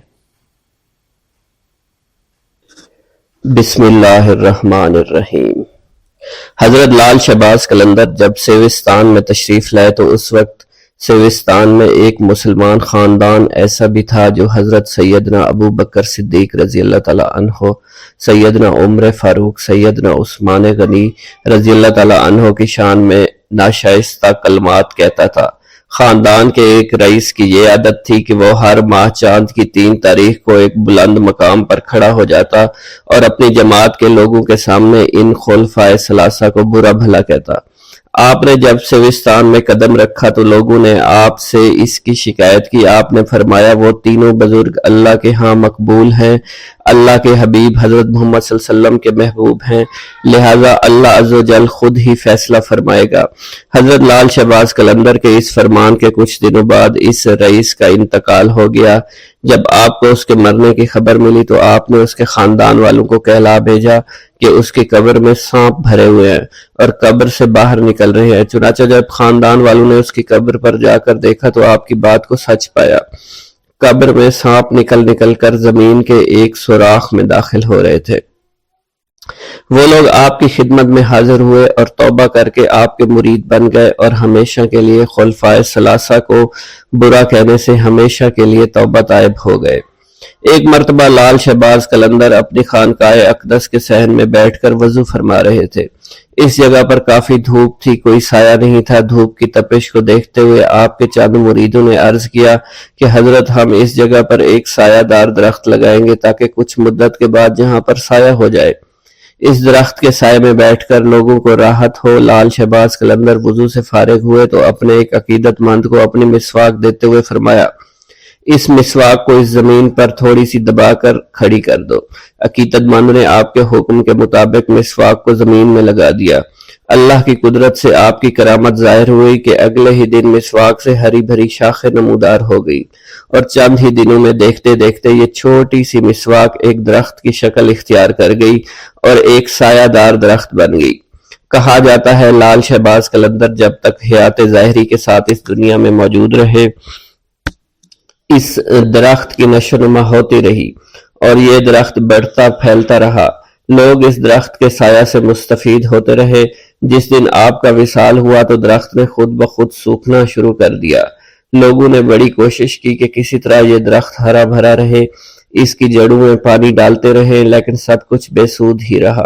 بسم اللہ الرحمن الرحیم۔ حضرت لال شہباز قلندر جب سیوستان میں تشریف لائے تو اس وقت سیوستان میں ایک مسلمان خاندان ایسا بھی تھا جو حضرت سیدنا ابو بکر صدیق رضی اللہ تعالیٰ عنہ، سیدنا عمر فاروق، سیدنا عثمان غنی رضی اللہ تعالیٰ عنہ کی شان میں ناشائستہ کلمات کہتا تھا۔ خاندان کے ایک رئیس کی یہ عادت تھی کہ وہ ہر ماہ چاند کی 3 تاریخ کو ایک بلند مقام پر کھڑا ہو جاتا اور اپنی جماعت کے لوگوں کے سامنے ان خلفائے ثلاثہ کو برا بھلا کہتا۔ آپ نے جب سیوستان میں قدم رکھا تو لوگوں نے آپ سے اس کی شکایت کی۔ آپ نے فرمایا وہ تینوں بزرگ اللہ کے ہاں مقبول ہیں، اللہ کے حبیب حضرت محمد صلی اللہ علیہ وسلم کے محبوب ہیں، لہٰذا اللہ عز و جل خود ہی فیصلہ فرمائے گا۔ حضرت لال شہباز قلندر کے اس فرمان کے کچھ دنوں بعد اس رئیس کا انتقال ہو گیا۔ جب آپ کو اس کے مرنے کی خبر ملی تو آپ نے اس کے خاندان والوں کو کہلا بھیجا کہ اس کی قبر میں سانپ بھرے ہوئے ہیں اور قبر سے باہر نکل رہے ہیں۔ چنانچہ جب خاندان والوں نے اس کی قبر پر جا کر دیکھا تو آپ کی بات کو سچ پایا۔ قبر میں سانپ نکل کر زمین کے ایک سوراخ میں داخل ہو رہے تھے۔ وہ لوگ آپ کی خدمت میں حاضر ہوئے اور توبہ کر کے آپ کے مرید بن گئے اور ہمیشہ کے لیے خلفائے ثلاثہ کو برا کہنے سے ہمیشہ کے لیے توبہ طائب ہو گئے۔ ایک مرتبہ لال شہباز قلندر اپنی خانقاہ اقدس کے صحن میں بیٹھ کر وضو فرما رہے تھے۔ اس جگہ پر کافی دھوپ تھی، کوئی سایہ نہیں تھا۔ دھوپ کی تپش کو دیکھتے ہوئے آپ کے چند مریدوں نے عرض کیا کہ حضرت ہم اس جگہ پر ایک سایہ دار درخت لگائیں گے تاکہ کچھ مدت کے بعد جہاں پر سایہ ہو جائے، اس درخت کے سائے میں بیٹھ کر لوگوں کو راحت ہو۔ لال شہباز قلندر وضو سے فارغ ہوئے تو اپنے ایک عقیدت مند کو اپنی مسواک دیتے ہوئے فرمایا، اس مسواک کو اس زمین پر تھوڑی سی دبا کر کھڑی کر دو۔ عقیدت مند نے آپ کے حکم کے مطابق مسواک کو زمین میں لگا دیا۔ اللہ کی قدرت سے آپ کی کرامت ظاہر ہوئی کہ اگلے ہی دن مسواک سے ہری بھری شاخیں نمودار ہو گئی اور چند ہی دنوں میں دیکھتے دیکھتے یہ چھوٹی سی مسواک ایک درخت کی شکل اختیار کر گئی اور ایک سایہ دار درخت بن گئی۔ کہا جاتا ہے لال شہباز قلندر جب تک حیات ظاہری کے ساتھ اس دنیا میں موجود رہے، اس درخت کی نشو و نما ہوتی رہی اور یہ درخت بڑھتا پھیلتا رہا۔ لوگ اس درخت کے سایہ سے مستفید ہوتے رہے۔ جس دن آپ کا وصال ہوا تو درخت نے خود بخود سوکھنا شروع کر دیا۔ لوگوں نے بڑی کوشش کی کہ کسی طرح یہ درخت ہرا بھرا رہے، اس کی جڑوں میں پانی ڈالتے رہے، لیکن سب کچھ بے سود ہی رہا۔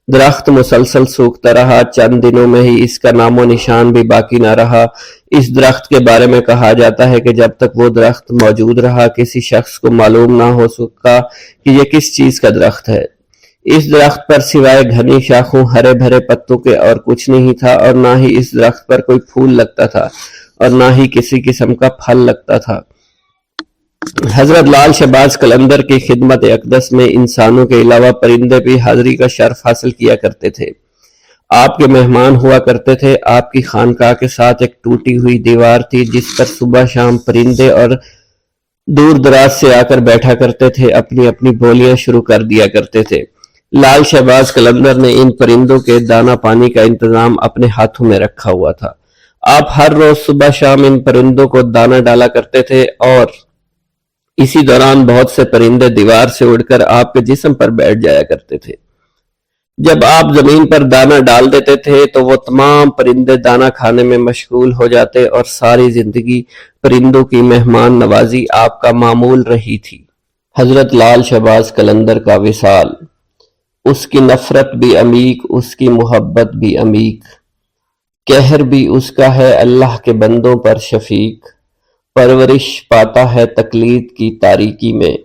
درخت مسلسل سوکھتا رہا، چند دنوں میں ہی اس کا نام و نشان بھی باقی نہ رہا۔ اس درخت کے بارے میں کہا جاتا ہے کہ جب تک وہ درخت موجود رہا کسی شخص کو معلوم نہ ہو سکا کہ یہ کس چیز کا درخت ہے۔ اس درخت پر سوائے گھنی شاخوں، ہرے بھرے پتوں کے اور کچھ نہیں تھا، اور نہ ہی اس درخت پر کوئی پھول لگتا تھا اور نہ ہی کسی قسم کا پھل لگتا تھا۔ حضرت لال شہباز قلندر کی خدمت اقدس میں انسانوں کے علاوہ پرندے بھی حاضری کا شرف حاصل کیا کرتے تھے۔ آپ کے مہمان ہوا کرتے تھے۔ آپ کی خانقاہ کے ساتھ ایک ٹوٹی ہوئی دیوار تھی جس پر صبح شام پرندے اور دور دراز سے آ کر بیٹھا کرتے تھے، اپنی اپنی بولیاں شروع کر دیا کرتے تھے۔ لال شہباز قلندر نے ان پرندوں کے دانہ پانی کا انتظام اپنے ہاتھوں میں رکھا ہوا تھا۔ آپ ہر روز صبح شام ان پرندوں کو دانہ ڈالا کرتے تھے اور اسی دوران بہت سے پرندے دیوار سے اڑ کر آپ کے جسم پر بیٹھ جایا کرتے تھے۔ جب آپ زمین پر دانہ ڈال دیتے تھے تو وہ تمام پرندے دانہ کھانے میں مشغول ہو جاتے اور ساری زندگی پرندوں کی مہمان نوازی آپ کا معمول رہی تھی۔ حضرت لال شہباز قلندر کا وصال، اس کی نفرت بھی عمیق، اس کی محبت بھی عمیق، قہر بھی اس کا ہے اللہ کے بندوں پر شفیق، پرورش پاتا ہے تقلید کی تاریکی میں،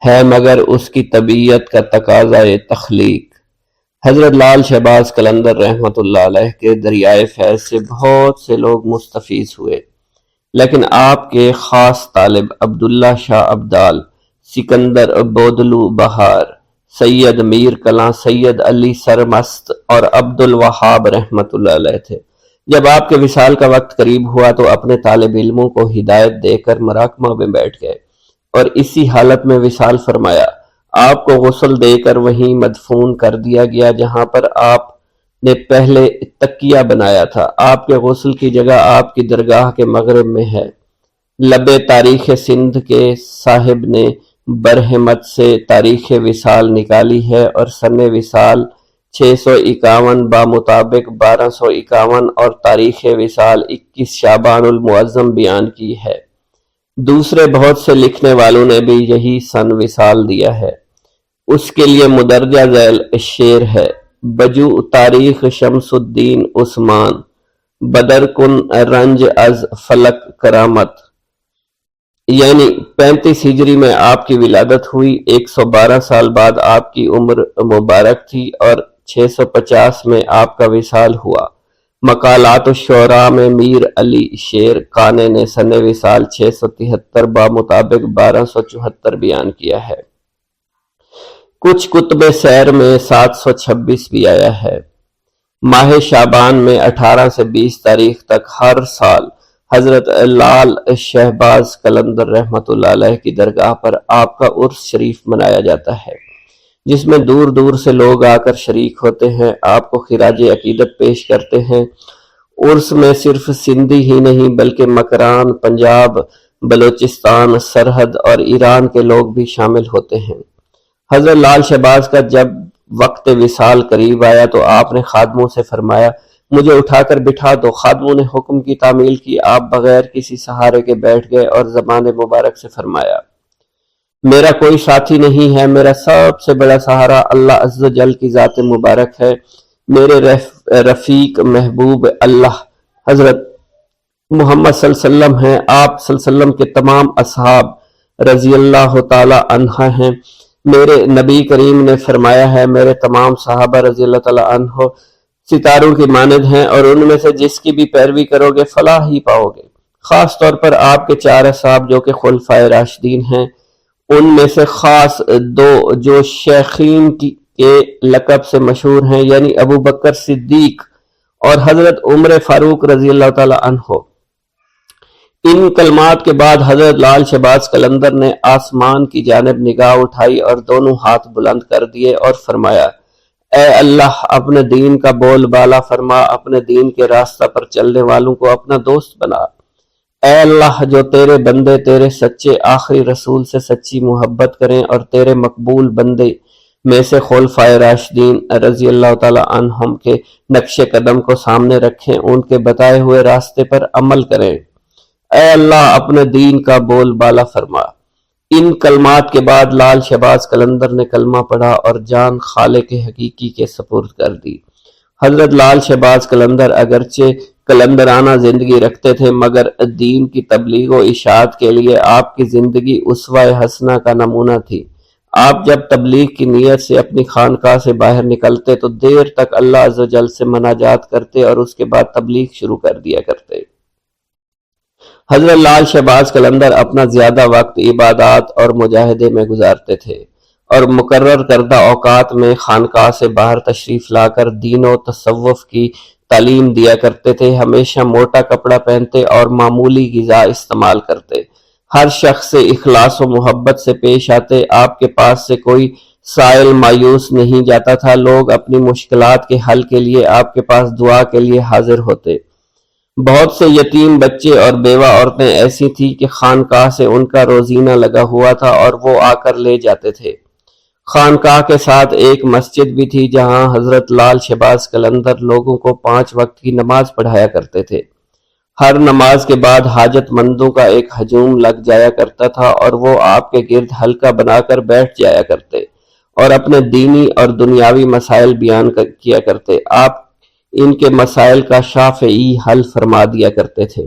ہے مگر اس کی طبیعت کا تقاضائے تخلیق، حضرت لال شہباز قلندر رحمۃ اللہ علیہ کے دریائے فیض سے بہت سے لوگ مستفیض ہوئے، لیکن آپ کے خاص طالب عبداللہ شاہ ابدال، سکندر بودلو بہار، سید میر کلاں، سید علی سرمست اور عبد الوہاب رحمۃ اللہ علیہ تھے۔ جب آپ کے وصال کا وقت قریب ہوا تو اپنے طالب علموں کو ہدایت دے کر مراقبہ میں بیٹھ گئے اور اسی حالت میں وصال فرمایا۔ آپ کو غسل دے کر وہیں مدفون کر دیا گیا جہاں پر آپ نے پہلے تکیہ بنایا تھا۔ آپ کے غسل کی جگہ آپ کی درگاہ کے مغرب میں ہے۔ لب تاریخ سندھ کے صاحب نے برہمت سے تاریخ وصال نکالی ہے اور سن وصال 651 بمطابق 1251 اور تاریخ وصال 21 شعبان المعظم بیان کی ہے۔ دوسرے بہت سے لکھنے والوں نے بھی یہی سن وصال دیا ہے۔ اس کے لیے مدرجہ ذیل شعر ہے: بجو تاریخ شمس الدین عثمان، بدر کن رنج از فلک کرامت، یعنی 35 ہجری میں آپ کی ولادت ہوئی، 112 سال بعد آپ کی عمر مبارک تھی اور 650 میں آپ کا وصال ہوا۔ مقالات الشعراء میں میر علی شیر کانے نے سن وصال 673 بمطابق 1274 بیان کیا ہے۔ کچھ کتب سیر میں 726 بھی آیا ہے۔ ماہ شعبان میں 18 سے 20 تاریخ تک ہر سال حضرت لال شہباز قلندر رحمۃ اللہ علیہ کی درگاہ پر آپ کا عرس شریف منایا جاتا ہے، جس میں دور دور سے لوگ آ کر شریک ہوتے ہیں، آپ کو خراج عقیدت پیش کرتے ہیں۔ عرس میں صرف سندھی ہی نہیں بلکہ مکران، پنجاب، بلوچستان، سرحد اور ایران کے لوگ بھی شامل ہوتے ہیں۔ حضرت لال شہباز کا جب وقت وصال قریب آیا تو آپ نے خادموں سے فرمایا، مجھے اٹھا کر بٹھا دو۔ خادموں نے حکم کی تعمیل کی۔ آپ بغیر کسی سہارے کے بیٹھ گئے اور زبان مبارک سے فرمایا، میرا کوئی ساتھی نہیں ہے، میرا سب سے بڑا سہارا اللہ عز و جل کی ذات مبارک ہے۔ میرے رفیق محبوب اللہ حضرت محمد صلی اللہ علیہ وسلم ہیں۔ آپ صلی اللہ علیہ وسلم کے تمام اصحاب رضی اللہ تعالی عنہ ہیں۔ میرے نبی کریم نے فرمایا ہے، میرے تمام صحابہ رضی اللہ تعالی عنہ ستاروں کی مانند ہیں اور ان میں سے جس کی بھی پیروی کرو گے فلاح ہی پاؤ گے۔ خاص طور پر آپ کے 4 اصحاب جو کہ خلفائے راشدین ہیں، ان میں سے خاص 2 جو شیخین کے لقب سے مشہور ہیں، یعنی ابو بکر صدیق اور حضرت عمر فاروق رضی اللہ تعالی عنہ۔ ان کلمات کے بعد حضرت لال شہباز قلندر نے آسمان کی جانب نگاہ اٹھائی اور دونوں ہاتھ بلند کر دیے اور فرمایا، اے اللہ، اپنے دین کا بول بالا فرما، اپنے دین کے راستہ پر چلنے والوں کو اپنا دوست بنا۔ اے اللہ، جو تیرے بندے تیرے سچے آخری رسول سے سچی محبت کریں اور تیرے مقبول بندے میں سے خلفائے راشدین رضی اللہ تعالی عنہم کے نقش قدم کو سامنے رکھیں، ان کے بتائے ہوئے راستے پر عمل کریں۔ اے اللہ، اپنے دین کا بول بالا فرما۔ ان کلمات کے بعد لال شہباز قلندر نے کلمہ پڑھا اور جان خالق حقیقی کے سپرد کر دی۔ حضرت لال شہباز قلندر اگرچہ قلندرانہ زندگی رکھتے تھے مگر دین کی تبلیغ و اشاعت کے لیے آپ کی زندگی اسوہ حسنہ کا نمونہ تھی۔ آپ جب تبلیغ کی نیت سے اپنی خانقاہ سے باہر نکلتے تو دیر تک اللہ عز و جل سے مناجات کرتے اور اس کے بعد تبلیغ شروع کر دیا کرتے۔ حضرت لال شہباز قلندر اپنا زیادہ وقت عبادات اور مجاہدے میں گزارتے تھے اور مقرر کردہ اوقات میں خانقاہ سے باہر تشریف لا کر دین و تصوف کی تعلیم دیا کرتے تھے۔ ہمیشہ موٹا کپڑا پہنتے اور معمولی غذا استعمال کرتے۔ ہر شخص سے اخلاص و محبت سے پیش آتے۔ آپ کے پاس سے کوئی سائل مایوس نہیں جاتا تھا۔ لوگ اپنی مشکلات کے حل کے لیے آپ کے پاس دعا کے لیے حاضر ہوتے۔ بہت سے یتیم بچے اور بیوہ عورتیں ایسی تھیں کہ خانقاہ سے ان کا روزینہ لگا ہوا تھا اور وہ آ کر لے جاتے تھے۔ خانقاہ کے ساتھ ایک مسجد بھی تھی جہاں حضرت لال شہباز قلندر لوگوں کو 5 وقت کی نماز پڑھایا کرتے تھے۔ ہر نماز کے بعد حاجت مندوں کا ایک ہجوم لگ جایا کرتا تھا اور وہ آپ کے گرد حلقہ بنا کر بیٹھ جایا کرتے اور اپنے دینی اور دنیاوی مسائل بیان کیا کرتے۔ آپ ان کے مسائل کا شافعی حل فرما دیا کرتے تھے۔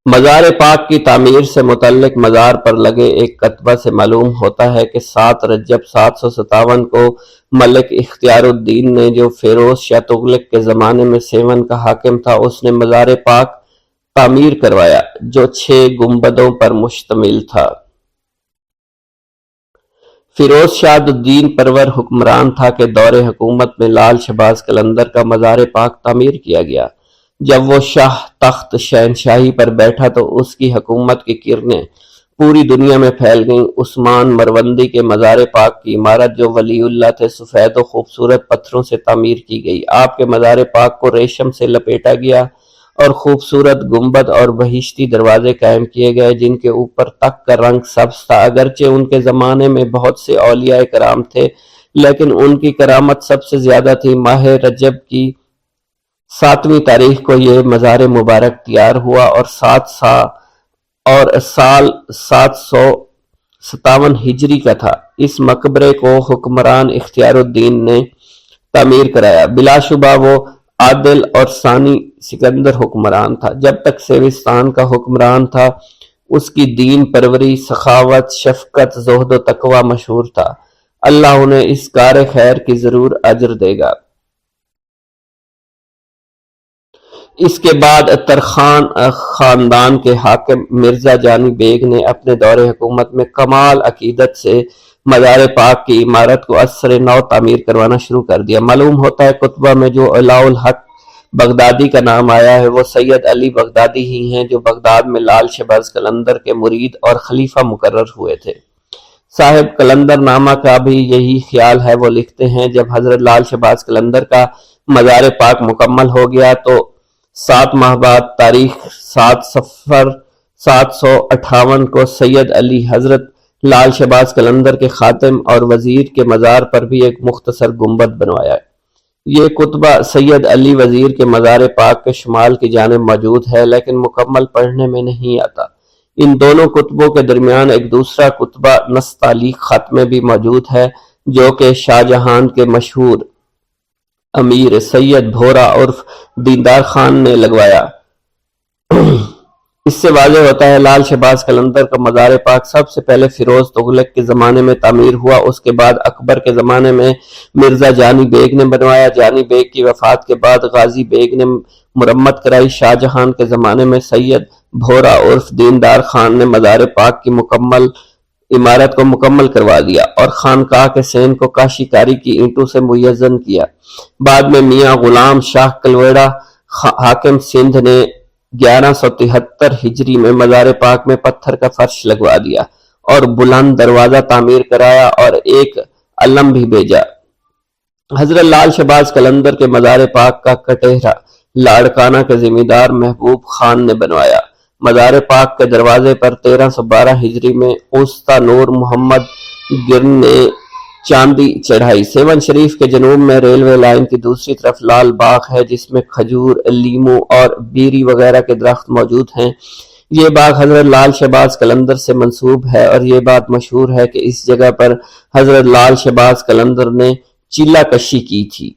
مزار پاک کی تعمیر سے متعلق مزار پر لگے ایک کتبہ سے معلوم ہوتا ہے کہ 7 رجب 757 کو ملک اختیار الدین نے، جو فیروز شاہ تغلق کے زمانے میں سیون کا حاکم تھا، اس نے مزار پاک تعمیر کروایا جو 6 گنبدوں پر مشتمل تھا۔ فیروز شاہ الدین پرور حکمران تھا کہ دور حکومت میں لال شہباز قلندر کا مزار پاک تعمیر کیا گیا۔ جب وہ شاہ تخت شہنشاہی پر بیٹھا تو اس کی حکومت کی کرنیں پوری دنیا میں پھیل گئیں۔ عثمان مروندی کے مزار پاک کی عمارت، جو ولی اللہ تھے، سفید و خوبصورت پتھروں سے تعمیر کی گئی۔ آپ کے مزار پاک کو ریشم سے لپیٹا گیا اور خوبصورت گنبد اور بہشتی دروازے قائم کیے گئے، جن کے اوپر تخت کا رنگ سبز تھا۔ اگرچہ ان کے زمانے میں بہت سے اولیاء کرام تھے، لیکن ان کی کرامت سب سے زیادہ تھی۔ ماہ رجب کی 7ویں تاریخ کو یہ مزار مبارک تیار ہوا اور سال 757 ہجری کا تھا۔ اس مقبرے کو حکمران اختیار الدین نے تعمیر کرایا۔ بلا شبہ وہ عادل اور ثانی سکندر حکمران تھا۔ جب تک سیوستان کا حکمران تھا، اس کی دین پروری، سخاوت، شفقت، زہد و تقوی مشہور تھا۔ اللہ انہیں اس کار خیر کی ضرور اجر دے گا۔ اس کے بعد ترخان خاندان کے حاکم مرزا جانی بیگ نے اپنے دور حکومت میں کمال عقیدت سے مزار پاک کی عمارت کو اثر نو تعمیر کروانا شروع کر دیا۔ معلوم ہوتا ہے کتبہ میں جو علاء الحق بغدادی کا نام آیا ہے، وہ سید علی بغدادی ہی ہیں، جو بغداد میں لال شہباز قلندر کے مرید اور خلیفہ مقرر ہوئے تھے۔ صاحب قلندر نامہ کا بھی یہی خیال ہے۔ وہ لکھتے ہیں، جب حضرت لال شہباز قلندر کا مزار پاک مکمل ہو گیا تو 7 ماہ بعد تاریخ 7 صفر 758 کو سید علی حضرت لال شہباز قلندر کے خاتم اور وزیر کے مزار پر بھی ایک مختصر گنبد بنوایا۔ یہ کتبہ سید علی وزیر کے مزار پاک کے شمال کی جانب موجود ہے، لیکن مکمل پڑھنے میں نہیں آتا۔ ان دونوں کتبوں کے درمیان ایک دوسرا کتبہ نستعلیق خط میں بھی موجود ہے، جو کہ شاہ جہان کے مشہور امیر سید بھورا عرف دیندار خان نے لگوایا۔ اس سے واضح ہوتا ہے لال شہباز قلندر کا مزار پاک سب سے پہلے فیروز تغلق کے زمانے میں تعمیر ہوا، اس کے بعد اکبر کے زمانے میں مرزا جانی بیگ نے بنوایا۔ جانی بیگ کی وفات کے بعد غازی بیگ نے مرمت کرائی۔ شاہ جہان کے زمانے میں سید بھورا عرف دیندار خان نے مزار پاک کی عمارت کو مکمل کروا دیا اور خانقاہ کے سین کو کاشی کاری کی اینٹوں سے مزین کیا۔ بعد میں میاں غلام شاہ کلویڑا حاکم سندھ نے 1173 ہجری میں مزار پاک میں پتھر کا فرش لگوا دیا اور بلند دروازہ تعمیر کرایا اور ایک علم بھی بھیجا۔ حضرت لال شہباز قلندر کے مزار پاک کا کٹہرہ لاڑکانہ کے زمیندار محبوب خان نے بنوایا۔ مزار پاک کے دروازے پر 1312 ہجری میں اوستا نور محمد گرن نے چاندی چڑھائی۔ سیون شریف کے جنوب میں ریلوے لائن کی دوسری طرف لال باغ ہے، جس میں کھجور، لیمو اور بیری وغیرہ کے درخت موجود ہیں۔ یہ باغ حضرت لال شہباز قلندر سے منسوب ہے اور یہ بات مشہور ہے کہ اس جگہ پر حضرت لال شہباز قلندر نے چیلا کشی کی تھی۔